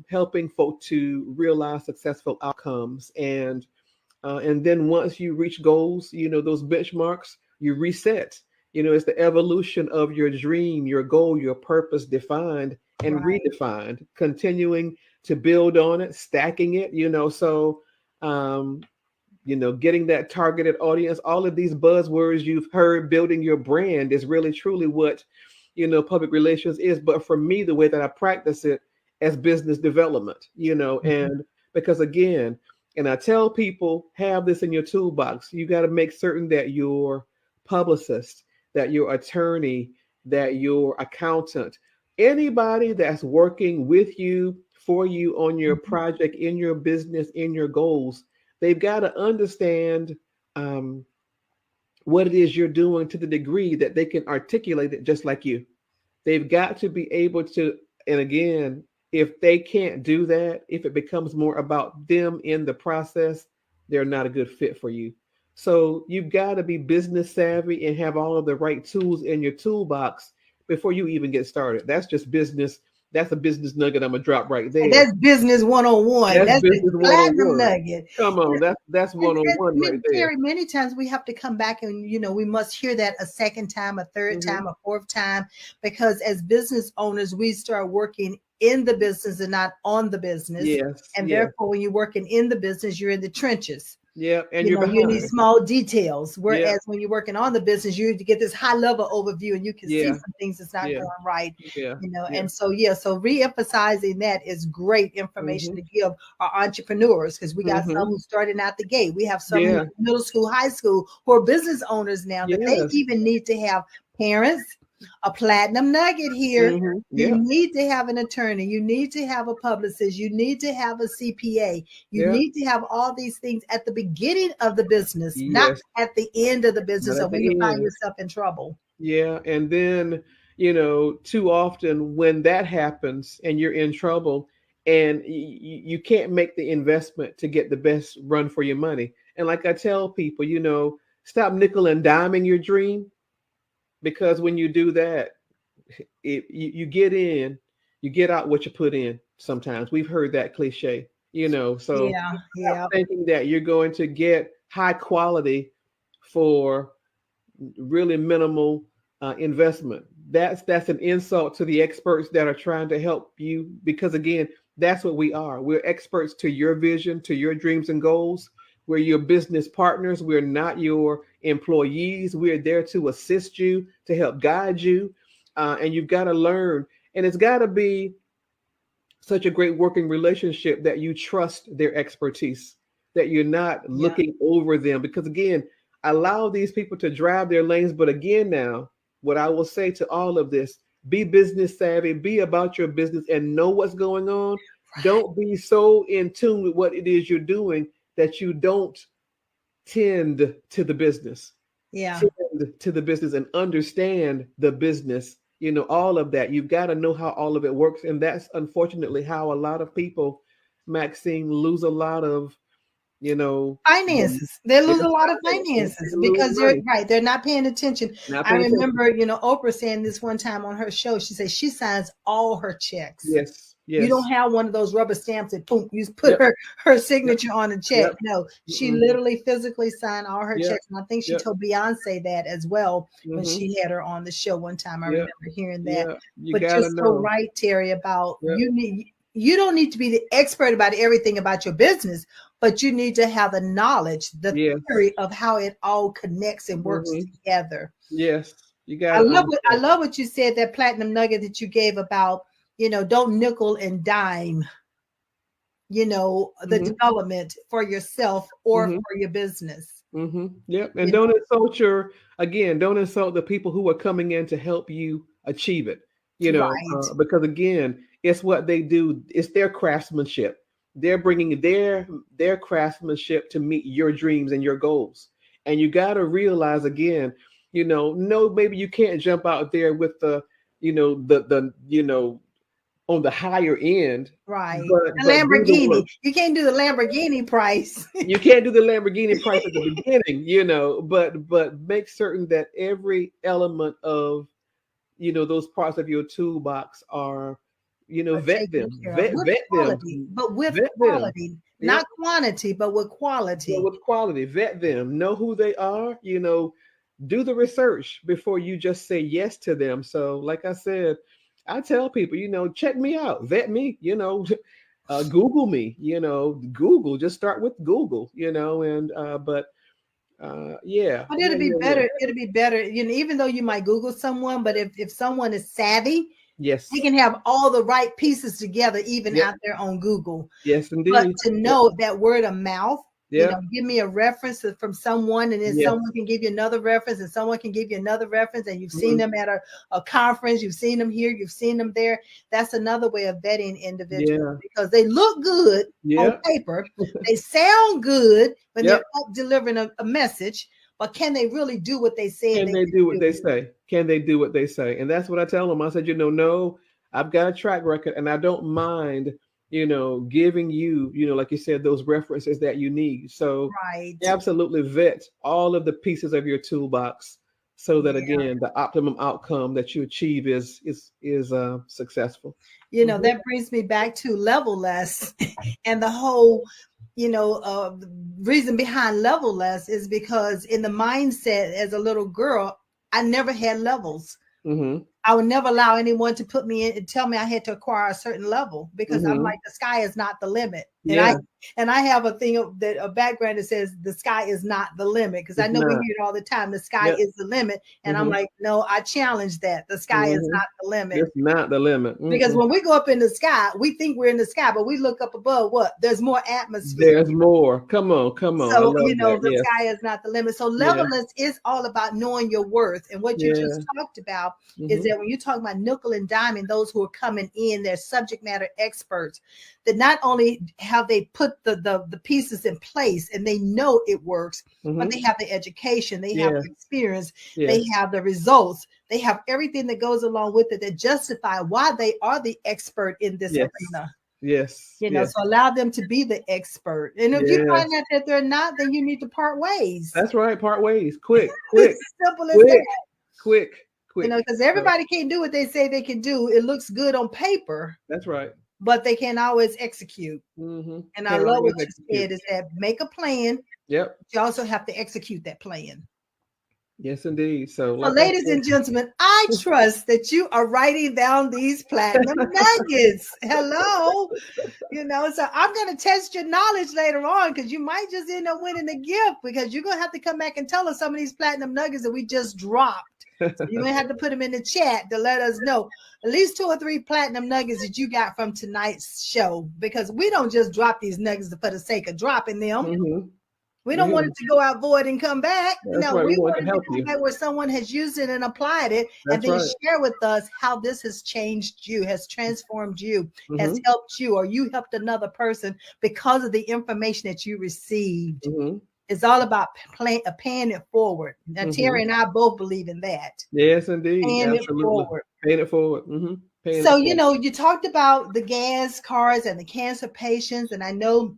helping folk to realize successful outcomes. And then once you reach goals, those benchmarks, you reset. It's the evolution of your dream, your goal, your purpose defined and Right. redefined, continuing to build on it, stacking it, so um, getting that targeted audience, all of these buzzwords you've heard, building your brand is really truly what, public relations is. But for me, the way that I practice it as business development, Mhm. and because again, and I tell people, have this in your toolbox. You got to make certain that your publicist, that your attorney, that your accountant, anybody that's working with you, for you on your Mhm. project, in your business, in your goals, they've got to understand um, what it is you're doing to the degree that they can articulate it just like you. They've got to be able to, and again, if they can't do that, if it becomes more about them in the process, they're not a good fit for you. So you've got to be business savvy and have all of the right tools in your toolbox before you even get started. That's just business. That's a business nugget I'm gonna drop right And there. that's business 101. That's That's the business platinum 101. nugget. Come on, that's And 101 right there. Terry, many times we have to come back and, you know, we must hear that a second time, a third Hmm. time, a fourth time, because as business owners, we start working in the business and not on the business. Yes, And yes, therefore, when you're working in the business, you're in the trenches. yeah, and You you're know, you need behind. small details. Yeah, Whereas when you're working on the business, you get this high level overview and you can see yeah, some things that's not yeah, going right, yeah, you know. yeah. And so, yeah, so re-emphasizing that is great information Hmm. to give our entrepreneurs, because we got some Hmm. who starting out the gate. We have some who Yeah, middle school, high school, who are business owners now, that they yes. even need to have parents. A platinum nugget here. You Yeah, need to have an attorney. You need to have a publicist. You need to have a CPA. You yeah, need to have all these things at the beginning of the business, not yes. at the end of the business Not or at when you the find end. yourself in trouble. Yeah, and then too often when that happens and you're in trouble and you can't make the investment to get the best run for your money. And like I tell people, stop nickel and diming your dream, because when you do that, you get in, you get out what you put in. Sometimes we've heard that cliche, so Yeah, stop yeah, thinking that you're going to get high quality for really minimal investment. That's an insult to the experts that are trying to help you, because again, that's what we are. We're experts to your vision, to your dreams and goals. We're your business partners. We're not your employees. We're there to assist you, to help guide you, and you've got to learn. And it's got to be such a great working relationship that you trust their expertise, that you're not yeah. looking over them. Because again, allow these people to drive their lanes. But again, now, what I will say to all of this, be business savvy, be about your business and know what's going on. Don't be so in tune with what it is you're doing that you don't tend to the business, Yeah. tend to the business and understand the business all of that. You've got to know how all of it works. And that's unfortunately how a lot of people, Maxine, lose a lot of, the, Finances. They lose their a lot of finances. finances They lose because they're money. right. They're not paying attention. Not I paying attention. remember, Oprah saying this one time on her show. She said she signs all her checks. Yes. You don't Yes. have one of those rubber stamps that boom, you put Yep. her Yep. signature on a check. Yep. No, she Mm-mm. literally physically signed all her Yep. checks. And I think she Yep. told Beyonce that as well when Mm-hmm. she had her on the show one time. I Yep. remember hearing that. Yeah. You But you're gotta so know. right, Terry, about Yep. you don't need to be the expert about everything about your business, but you need to have the knowledge, the Yes. theory of how it all connects and works Mm-hmm. together. Yes. You I gotta understand. love what you said, that platinum nugget that you gave about, don't nickel and dime, the Mm-hmm. development for yourself or Mm-hmm. for your business. Mm-hmm. Yep. And You know, don't insult the people who are coming in to help you achieve it. right, Because again, it's what they do. It's their craftsmanship. They're bringing their craftsmanship to meet your dreams and your goals. And you got to realize again, no, maybe you can't jump out there with the on the higher end, right. but The do the Lamborghini. work. You can't do the Lamborghini price. You can't do the Lamborghini price at the beginning, but make certain that every element of those parts of your toolbox are, Are vet taken them, care of vet with vet them, quality, but with vet them. quality, Yep. not quantity, but with Well, quality. with quality, vet them, know who they are, do the research before you just say yes to them. So, like I said, I tell people, check me out, vet me, Google me, Google, just start with Google, and but yeah, But yeah, it'll be yeah, yeah. better. It'll be better, even though you might Google someone, but if someone is savvy, they Yes. can have all the right pieces together, even Yep. out there on Google. Yes, But indeed. to Yep. know that word of mouth, Yep. give me a reference from someone, and then Yes. someone can give you another reference, and someone can give you another reference, and you've seen Mhm. them at a conference, you've seen them here, you've seen them there. That's another way of vetting individuals Yeah. because they look good on Yep. paper, they sound good when they're Yep. up delivering a message, but can they really do what they said Can they they do what could they do? say? Can they do what they say? And that's what I tell them. I said, no, I've got a track record and I don't mind, giving you, like you said, those references that you need. So Right. absolutely vet all of the pieces of your toolbox so that Yeah. again, the optimum outcome that you achieve is successful. That brings me back to level less and the whole, the reason behind level less is because in the mindset as a little girl, I never had levels. Mm-hmm. I would never allow anyone to put me in and tell me I had to acquire a certain level because I'm Mm-hmm. like, the sky is not the limit. Yeah, And I have a background that says the sky is not the limit because I it's know we not. hear it all the time. The sky Yep. is the limit. And I'm Mm-hmm. like, no, I challenge that. The sky is Mm-hmm. not the limit. It's not the limit. Because Mm-mm. when we go up in the sky, we think we're in the sky, but we look up above what? There's more atmosphere. There's more. Come on, come on. I So, love that. the Yes. sky is not the limit. So, Yeah. levelness is all about knowing your worth. And what you Yeah. just talked about is Mm-hmm. that when you talk about nickel and diamond, those who are coming in, they're subject matter experts. That not only have they put the pieces in place and they know it works, but Mm-hmm. they have the education, they have Yes. the experience, they Yes. have the results, they have everything that goes along with it that justify why they are the expert in this Yes. arena. Yes. Yes. So allow them to be the expert. And if you Yes. find out that they're not, then you need to part ways. That's right. Part ways. Quick. It's Quick. simple as Quick. that. Quick. Quick. Because So, everybody can't do what they say they can do. It looks good on paper, that's right. but they can't always execute. Mm-hmm. And I Can't love what always you execute. said is that make a plan, Yep. but you also have to execute that plan. Yes, indeed. So, So, like I ladies said, and gentlemen, I trust that you are writing down these platinum nuggets. Hello. So I'm going to test your knowledge later on because you might just end up winning a gift because you're going to have to come back and tell us some of these platinum nuggets that we just dropped. So you're going to have to put them in the chat to let us know at least 2 or 3 platinum nuggets that you got from tonight's show because we don't just drop these nuggets for the sake of dropping them. mm-hmm. We don't want it to go out void and come back. That's No, right. We we want want to it to help come you. back where someone has used it and applied it and That's then right. share with us how this has changed you, has transformed you, has Mm-hmm. helped you, or you helped another person because of the information that you received. Mm-hmm. It's all about paying it forward. Now, Terry and I both believe in that. Yes, indeed. Paying it Absolutely. forward. Paying it forward. Paying So, it forward. you talked about the gas cards and the cancer patients, and I know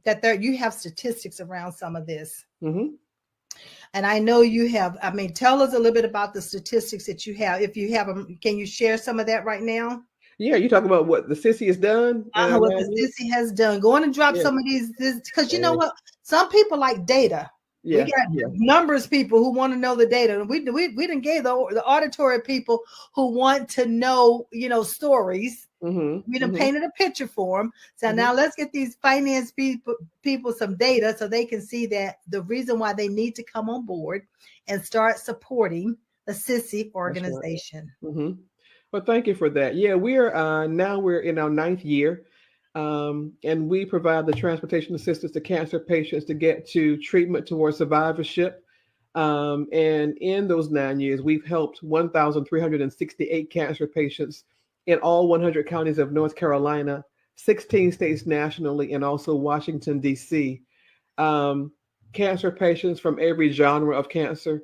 that you have statistics around some of this. And I know you have. I mean, tell us a little bit about the statistics that you have. If you have them, can you share some of that right now? Yeah, you talk about what the sissy has done in our What the 9 years? sissy has done. Go on and drop Yeah. some of these, because you know Yeah. what? Some people like data. We Yeah. got Yeah. numbers people who want to know the data. We didn't gave the auditory people who want to know, stories. We done painted a picture for them. So now let's get these finance people some data so they can see that the reason why they need to come on board and start supporting the Sissy organization. Right. Well, thank you for that. Yeah, we're in our 9th year, and we provide the transportation assistance to cancer patients to get to treatment towards survivorship. And in those 9 years, we've helped 1,368 cancer patients in all 100 counties of North Carolina, 16 states nationally, and also Washington, D.C. Cancer patients from every genre of cancer.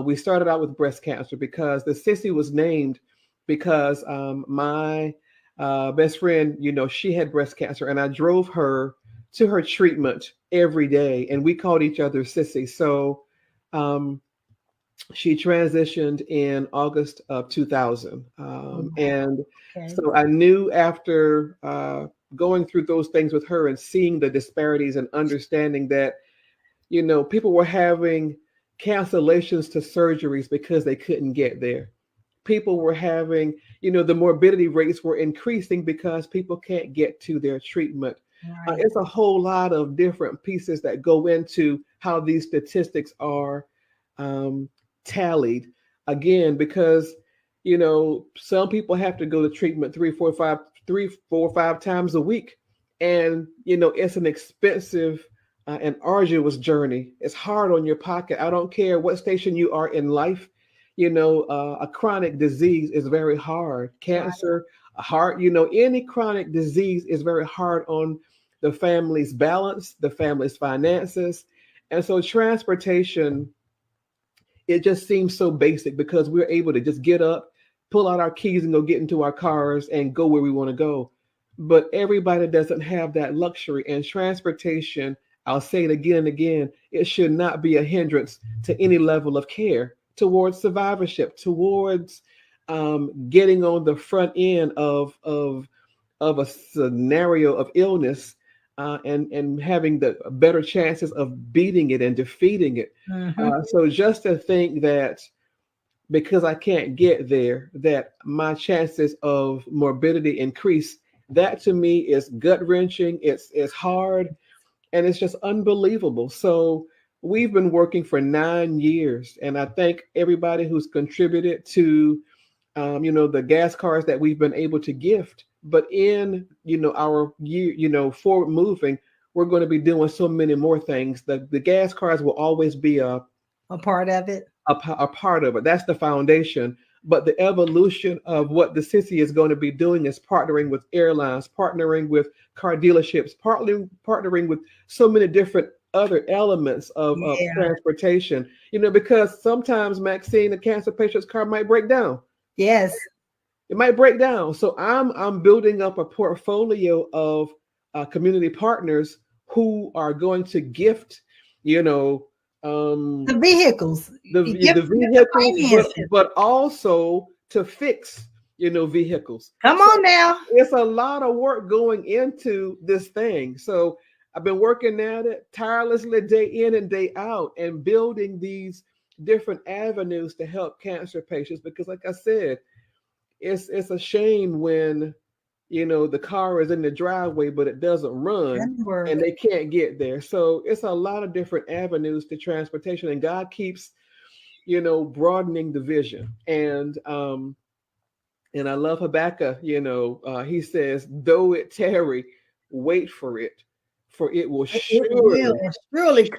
We started out with breast cancer because the Sissy was named because my best friend, she had breast cancer, and I drove her to her treatment every day, and we called each other Sissy. So she transitioned in August of 2000. And so I knew after going through those things with her and seeing the disparities and understanding that, people were having cancellations to surgeries because they couldn't get there. People were having, the morbidity rates were increasing because people can't get to their treatment. Right. It's a whole lot of different pieces that go into how these statistics are tallied. Again, because, some people have to go to treatment 3, 4, 5 times a week. And, it's an expensive an arduous journey. It's hard on your pocket. I don't care what station you are in life. A chronic disease is very hard. Cancer, a heart, any chronic disease is very hard on the family's balance, the family's finances. And so transportation, it just seems so basic because we're able to just get up, pull out our keys and go get into our cars and go where we want to go. But everybody doesn't have that luxury, and transportation, I'll say it again and again, it should not be a hindrance to any level of care towards survivorship, towards getting on the front end of a scenario of illness, and having the better chances of beating it and defeating it. So just to think that because I can't get there, that my chances of morbidity increase, that to me is gut wrenching. It's hard, and it's just unbelievable. So we've been working for 9 years, and I thank everybody who's contributed to, the gas cars that we've been able to gift. But in, our year, forward moving, we're going to be doing so many more things. The gas cars will always be a part of it. A part of it. That's the foundation. But the evolution of what the Sissy is going to be doing is partnering with airlines, partnering with car dealerships, partnering with so many different other elements of transportation. Because sometimes, Maxine, the cancer patient's car might break down. Yes. It might break down. So I'm building up a portfolio of community partners who are going to gift, the vehicles, the vehicles, but also to fix, vehicles. Come on now. It's a lot of work going into this thing. So I've been working at it tirelessly day in and day out and building these different avenues to help cancer patients, because like I said, it's a shame when the car is in the driveway but it doesn't run and they can't get there. So it's a lot of different avenues to transportation, and God keeps broadening the vision. And I love Habakkuk. He says, though it tarry, wait for it, for it will surely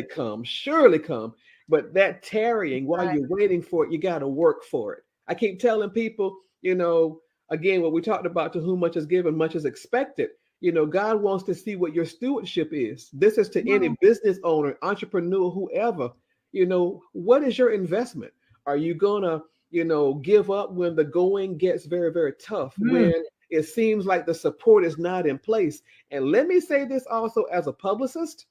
come. But that tarrying, while you're waiting for it, you got to work for it. I keep telling people, again, what we talked about, to whom much is given, much is expected. God wants to see what your stewardship is. This is to any Wow. business owner, entrepreneur, whoever. What is your investment? Are you gonna, give up when the going gets very, very tough, Mm, when it seems like the support is not in place? And let me say this also as a publicist,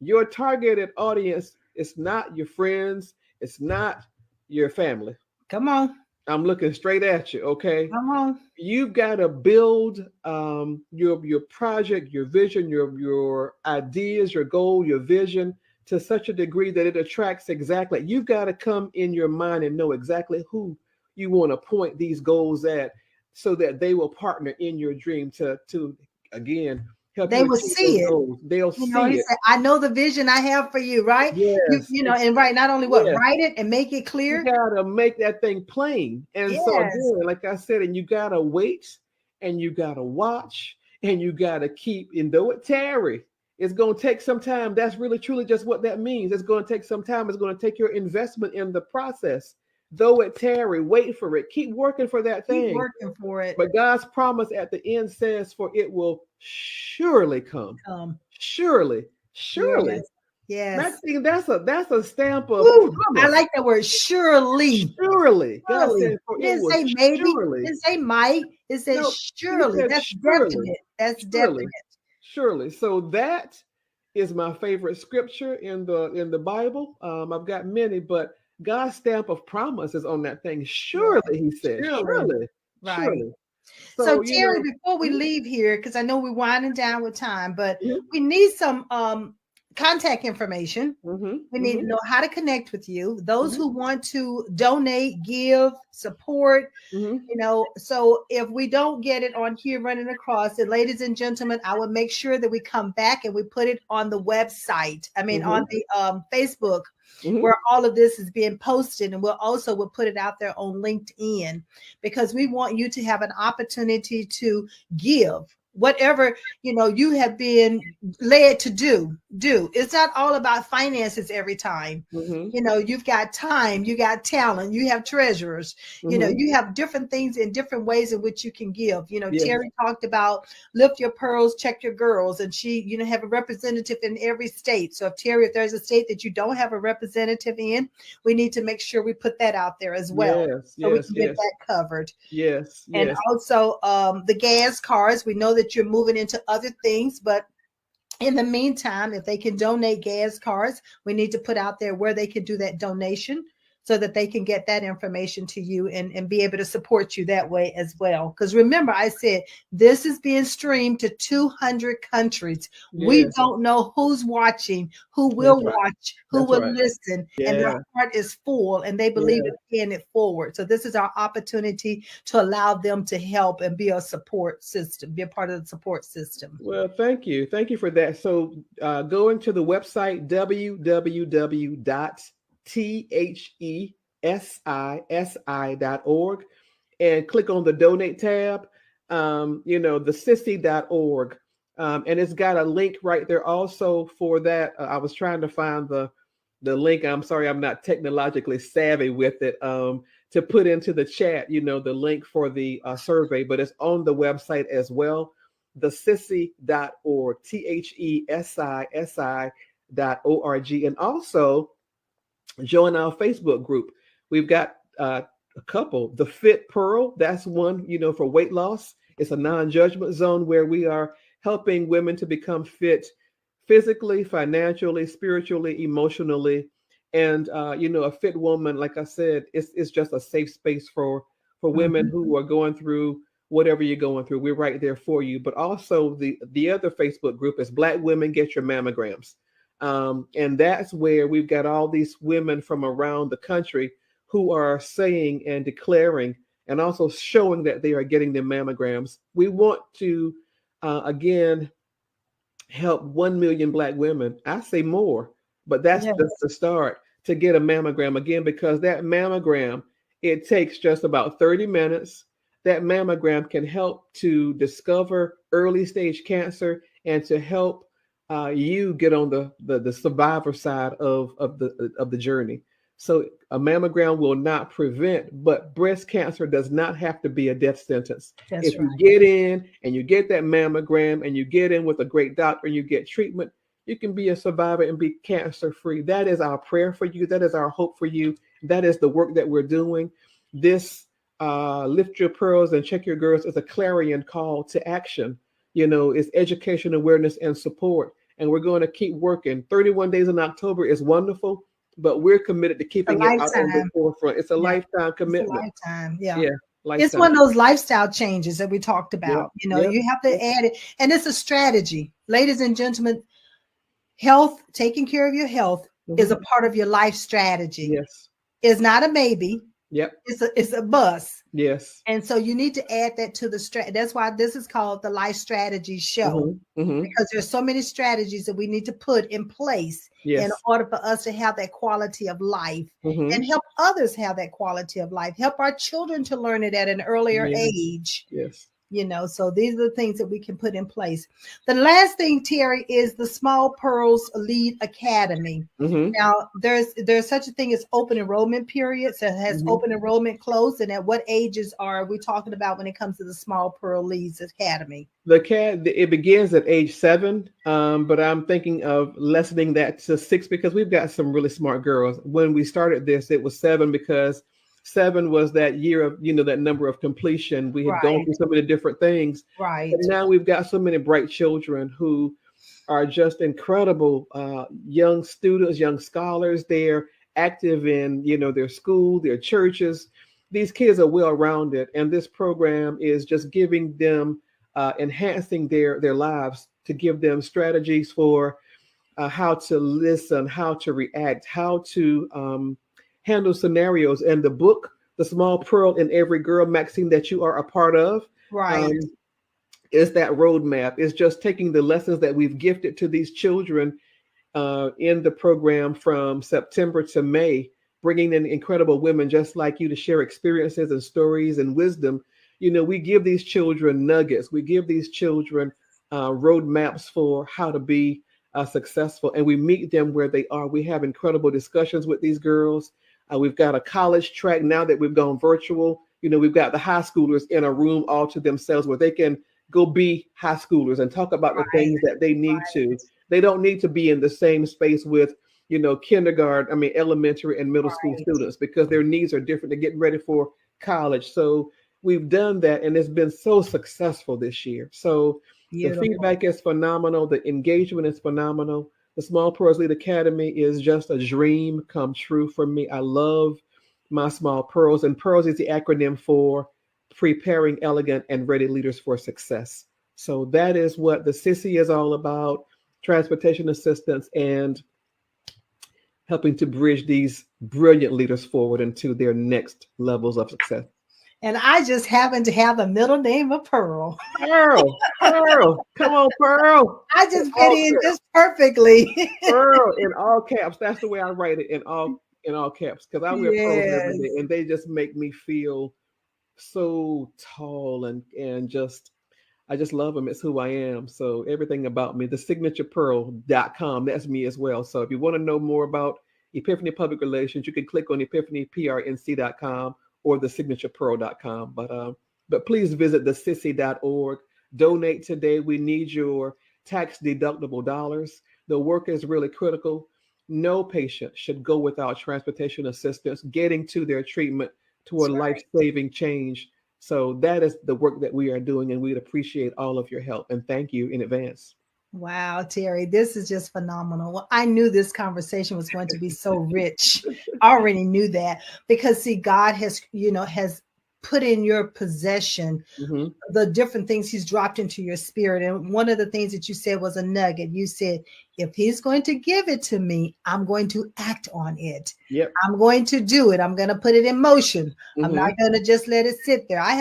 your targeted audience is not your friends, it's not your family. come on. I'm looking straight at you, okay? Come on. You've got to build your project, your vision, your ideas, your goal, your vision to such a degree that it attracts exactly. You've got to come in your mind and know exactly who you want to point these goals at, so that they will partner in your dream to again help They you will achieve those see it. goals. They'll He see it. said, I know the vision I have for you, right? Yes, And right, not only what, yes. write it and make it You clear. gotta make that thing plain. And so Yes. again, like I said, and you gotta wait and you gotta watch and you gotta keep, and though it tarry, it's gonna take some time. That's really truly just what that means. It's gonna take some time. It's gonna take your investment in the process. Though it tarry, wait for it. Keep working for that Keep thing. working for it. But God's promise at the end says, for it will surely come. Come. Surely, surely. Yes. Yes. Maxine, that's a stamp of Woo, I promise. like that word. Surely. Surely. God Surely. said, for It it didn't will say maybe. It surely. didn't say might. It said No, he surely. said That's surely. definite. That's Surely. definite. Surely. So that is my favorite scripture in the Bible. I've got many, but God's stamp of promise is on that thing. Yeah. Surely, he said. Surely. Surely. Right. Surely. So So, Terry, before we leave here, because I know we're winding down with time, but mhm, we need some contact information. mhm, We need to mhm, know how to connect with you. Those mhm, who want to donate, give, support, mhm, so if we don't get it on here running across, and ladies and gentlemen, I will make sure that we come back and we put it on the website. I mean, on mhm, the Facebook, mhm. where all of this is being posted, and we'll put it out there on LinkedIn, because we want you to have an opportunity to give whatever you have been led to do. It's not all about finances every time. Mhm. You've got time, you got talent, you have treasurers, Mhm. you have different things in different ways in which you can give. Yes. Terry talked about lift your pearls, check your girls, and she have a representative in every state. So if there's a state that you don't have a representative in, we need to make sure we put that out there as well, Yes. so we Yes. can get Yes. that covered. Yes. And Yes. also the gas cards, we know that you're moving into other things, but in the meantime, if they can donate gas cards, we need to put out there where they can do that donation, so that they can get that information to you and be able to support you that way as well. Because remember, I said this is being streamed to 200 countries. We Yes. don't know who's watching, who will That's right. watch, who That's will right. listen, and their Yeah. heart is full and they believe Yeah. in paying it forward. So this is our opportunity to allow them to help and be a support system, be a part of the support system. Well, thank you. Thank you for that. So, going to the website www.thesisi.org and click on the donate tab, the sissy.org. And it's got a link right there also for that. I was trying to find the link. I'm sorry, I'm not technologically savvy with it, to put into the chat, the link for the survey, but it's on the website as well, thesissy.org, THESISI.org. And also join our Facebook group. We've got a couple. The Fit Pearl, that's one, for weight loss. It's a non-judgment zone where we are helping women to become fit physically, financially, spiritually, emotionally. And a fit woman, like I said, it's just a safe space for women Mhm. who are going through whatever you're going through. We're right there for you. But also the other Facebook group is Black Women Get Your Mammograms. And that's where we've got all these women from around the country who are saying and declaring and also showing that they are getting their mammograms. We want to, again, help 1 million Black women. I say more, but that's Yes. just the start, to get a mammogram again, because that mammogram, it takes just about 30 minutes. That mammogram can help to discover early stage cancer and to help you get on the survivor side of the journey. So a mammogram will not prevent, but breast cancer does not have to be a death sentence. That's If you right. get in and you get that mammogram and you get in with a great doctor and you get treatment, you can be a survivor and be cancer free. That is our prayer for you. That is our hope for you. That is the work that we're doing. This Lift Your Pearls and Check Your Girls is a clarion call to action. It's education, awareness, and support. And we're going to keep working. 31 days in October is wonderful, but we're committed to A keeping it out on the lifetime. forefront. It's a Yeah. lifetime It's a commitment. lifetime. Yeah. Yeah, It's lifetime. one of those lifestyle changes that we talked Yep, about. yep, You have to add it. And it's a strategy. Ladies and gentlemen, health, taking care of your health is a part of your life strategy. yes, It's not a maybe. yep, It's a must. yes. And so you need to add that to the strategy. That's why this is called the Life Strategy Show, because there's so many strategies that we need to put in place in Yes. order for us to have that quality of life and help others have that quality of life, help our children to learn it at an earlier Yes. age. Yes. So these are the things that we can put in place. The last thing, Terry, is the Small Pearls Lead Academy. Now, there's such a thing as open enrollment periods. So it has open enrollment closed. And at what ages are we talking about when it comes to the Small Pearl Leads Academy? It begins at age 7, but I'm thinking of lessening that to 6 because we've got some really smart girls. When we started this, it was 7 because 7 was that year of, that number of completion. We had gone through so many different things. Right. But now we've got so many bright children who are just incredible young students, young scholars. They're active in, their school, their churches. These kids are well-rounded. And this program is just giving them, enhancing their lives, to give them strategies for how to listen, how to react, how to handle scenarios. And the book, The Small Pearl in Every Girl, Maxine, that you are a part of, is that roadmap. It's just taking the lessons that we've gifted to these children in the program from September to May, bringing in incredible women just like you to share experiences and stories and wisdom. We give these children nuggets. We give these children roadmaps for how to be successful, and we meet them where they are. We have incredible discussions with these girls. We've got a college track now that we've gone virtual. We've got the high schoolers in a room all to themselves where they can go be high schoolers and talk about the things that they need to. They don't need to be in the same space with, elementary and middle school students, because their needs are different. They're getting ready for college. So we've done that, and it's been so successful this year. So the feedback is phenomenal. The engagement is phenomenal. The Small Pearls Lead Academy is just a dream come true for me. I love my Small Pearls, and PEARLS is the acronym for Preparing Elegant and Ready Leaders for Success. So that is what the Sissy is all about: transportation assistance and helping to bridge these brilliant leaders forward into their next levels of success. And I just happen to have a middle name of Pearl. Pearl, come on, Pearl. I just fit in just perfectly. Pearl in all caps. That's the way I write it, in all caps, because I wear pearls every day, and they just make me feel so tall and just, I just love them. It's who I am. So everything about me, the signaturepearl.com, that's me as well. So if you want to know more about Epiphany Public Relations, you can click on epiphanyprnc.com or the signaturepearl.com. But please visit thesissy.org. Donate today. We need your tax deductible dollars. The work is really critical. No patient should go without transportation assistance getting to their treatment toward life-saving change. So that is the work that we are doing, and we'd appreciate all of your help. And thank you in advance. Wow, Terry, this is just phenomenal. Well, I knew this conversation was going to be so rich. I already knew that, because see, God has put in your possession the different things he's dropped into your spirit. And one of the things that you said was a nugget. You said, if he's going to give it to me, I'm going to act on it. Yep. I'm going to do it. I'm going to put it in motion. I'm not going to just let it sit there. I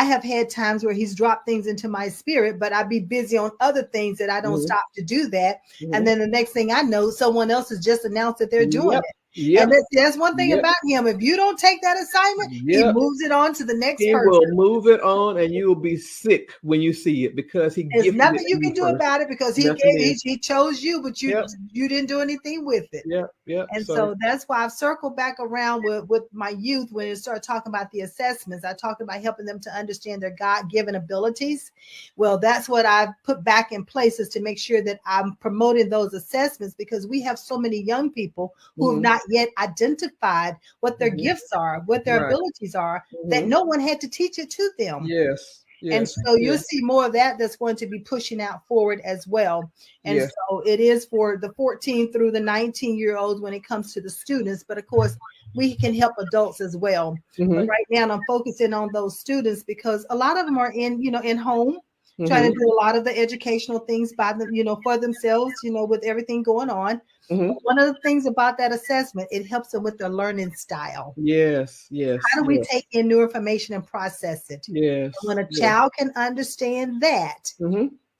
have had times where he's dropped things into my spirit, but I'd be busy on other things that I don't stop to do that. And then the next thing I know, someone else has just announced that they're doing it. Yep. And that's one thing Yep. about him. If you don't take that assignment, he Yep. moves it on to the next He person. will move it on, and you will be sick when you see it because he There's gifted it nothing to you you can do first. about it because Nothing is. he chose you, but Yep. you didn't do anything with it. Yep. Yep. And So. so that's why I've circled back around with my youth when it started talking about the assessments. I talked about helping them to understand their God-given abilities. Well, that's what I've put back in place, is to make sure that I'm promoting those assessments, because we have so many young people who have not yet identified what their gifts are, what their Right. abilities are, that no one had to teach it to them. Yes. And Yes. so you'll see more of that that's going to be pushing out forward as well. And Yes. so it is for the 14 through the 19-year-olds when it comes to the students. But of course, we can help adults as well. But right now I'm focusing on those students because a lot of them are in home, trying to do a lot of the educational things by them, for themselves, with everything going on. One of the things about that assessment, it helps them with their learning style. Yes. Yes. How do we take in new information and process it? Yes. When a child can understand that,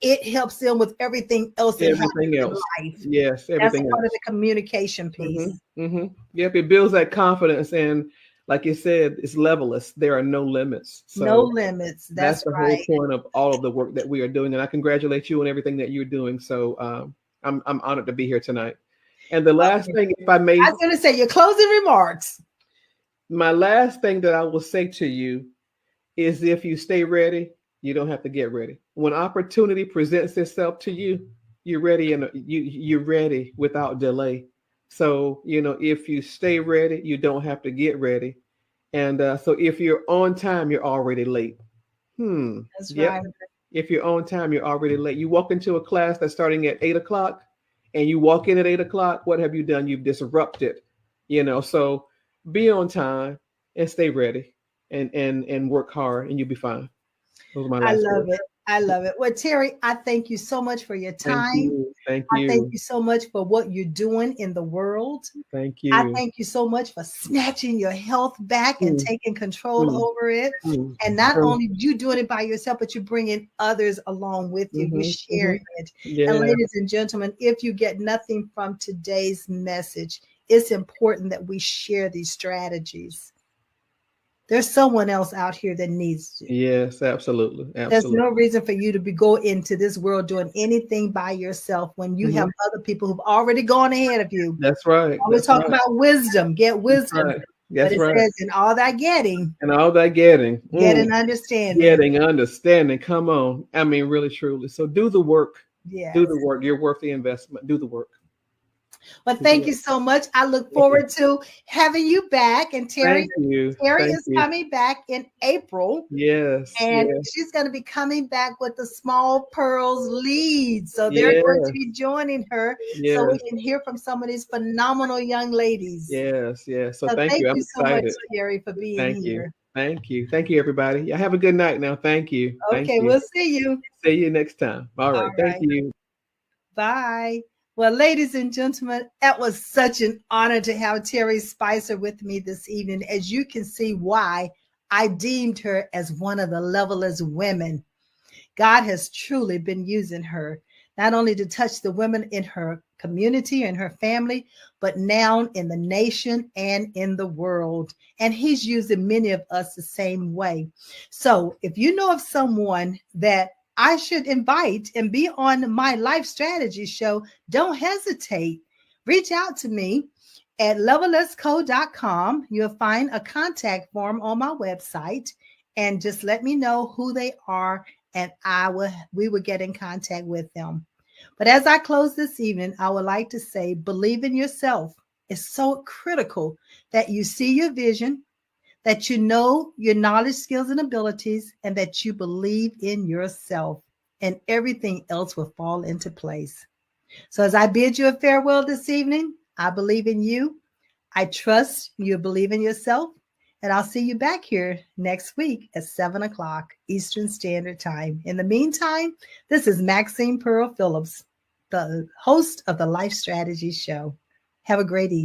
it helps them with everything else that happens Everything else. in life. Yes. That's Everything part else. of the communication piece. Yep. It builds that confidence, and like you said, it's levelless. There are no limits. So No limits. that's That's the whole right. point of all of the work that we are doing. And I congratulate you on everything that you're doing. So I'm honored to be here tonight. And the last thing, if I may, I was going to say your closing remarks. my last thing that I will say to you is, if you stay ready, you don't have to get ready. When opportunity presents itself to you, you're ready, and you're ready without delay. So if you stay ready, you don't have to get ready. And so if you're on time, you're already late. That's Yep. right. If you're on time, you're already late. You walk into a class that's starting at 8 o'clock, and you walk in at 8 o'clock. What have you done? You've disrupted. So be on time and stay ready, and work hard, and you'll be fine. Those are my I last love words. it. I love it. Well, Terry, I thank you so much for your Thank time. you. Thank I thank you. you so much for what you're doing in the world. Thank I you. thank you so much for snatching your health back and Mm, taking control mm, over it. mm, And not mm, only you doing it by yourself, but you're bringing others along with you. You're sharing it. And Yeah. ladies and gentlemen, if you get nothing from today's message, it's important that we share these strategies. There's someone else out here that needs you. Yes. Absolutely. There's no Absolutely. reason for you to go into this world doing anything by yourself when you have other people who've already gone ahead of you. That's right. Always That's talk right. about wisdom, get That's wisdom. right. But That's it right. says, in all that getting, And all that getting. get an understanding. Getting understanding. Come on. I mean, really, truly. So do the work. Do Yes. the work. You're worth the investment. Do the work. But Do the thank you work. so much. I look Thank you. forward to having you back. And Thank you. Terry Thank is you. coming back in April. Yes. And Yes. she's going to be coming back with the Small Pearls lead. So they're going to Yes. be joining her so we Yes. can hear from some of these phenomenal young ladies. Yes. Yes. So So thank thank you. I'm you so much, excited. Terry, for being Thank you. here. Thank you. Thank you, everybody. Yeah, have a good night now. Thank you. Thank Okay, you. we'll see you. See you next time. All All right. Thank right. you. Bye. Well, ladies and gentlemen, that was such an honor to have Terry Spicer with me this evening. As you can see why I deemed her as one of the levelest women. God has truly been using her, not only to touch the women in her community and her family, but now in the nation and in the world. And he's using many of us the same way. So if you know of someone that I should invite and be on my life strategy show, don't hesitate. Reach out to me at levelesco.com. You'll find a contact form on my website, and just let me know who they are, and we will get in contact with them. But as I close this evening, I would like to say, believe in yourself. It's so critical that you see your vision, that you know your knowledge, skills, and abilities, and that you believe in yourself, and everything else will fall into place. So as I bid you a farewell this evening, I believe in you. I trust you believe in yourself. And I'll see you back here next week at 7 o'clock Eastern Standard Time. In the meantime, this is Maxine Pearl Phillips, the host of the Life Strategy Show. Have a great evening.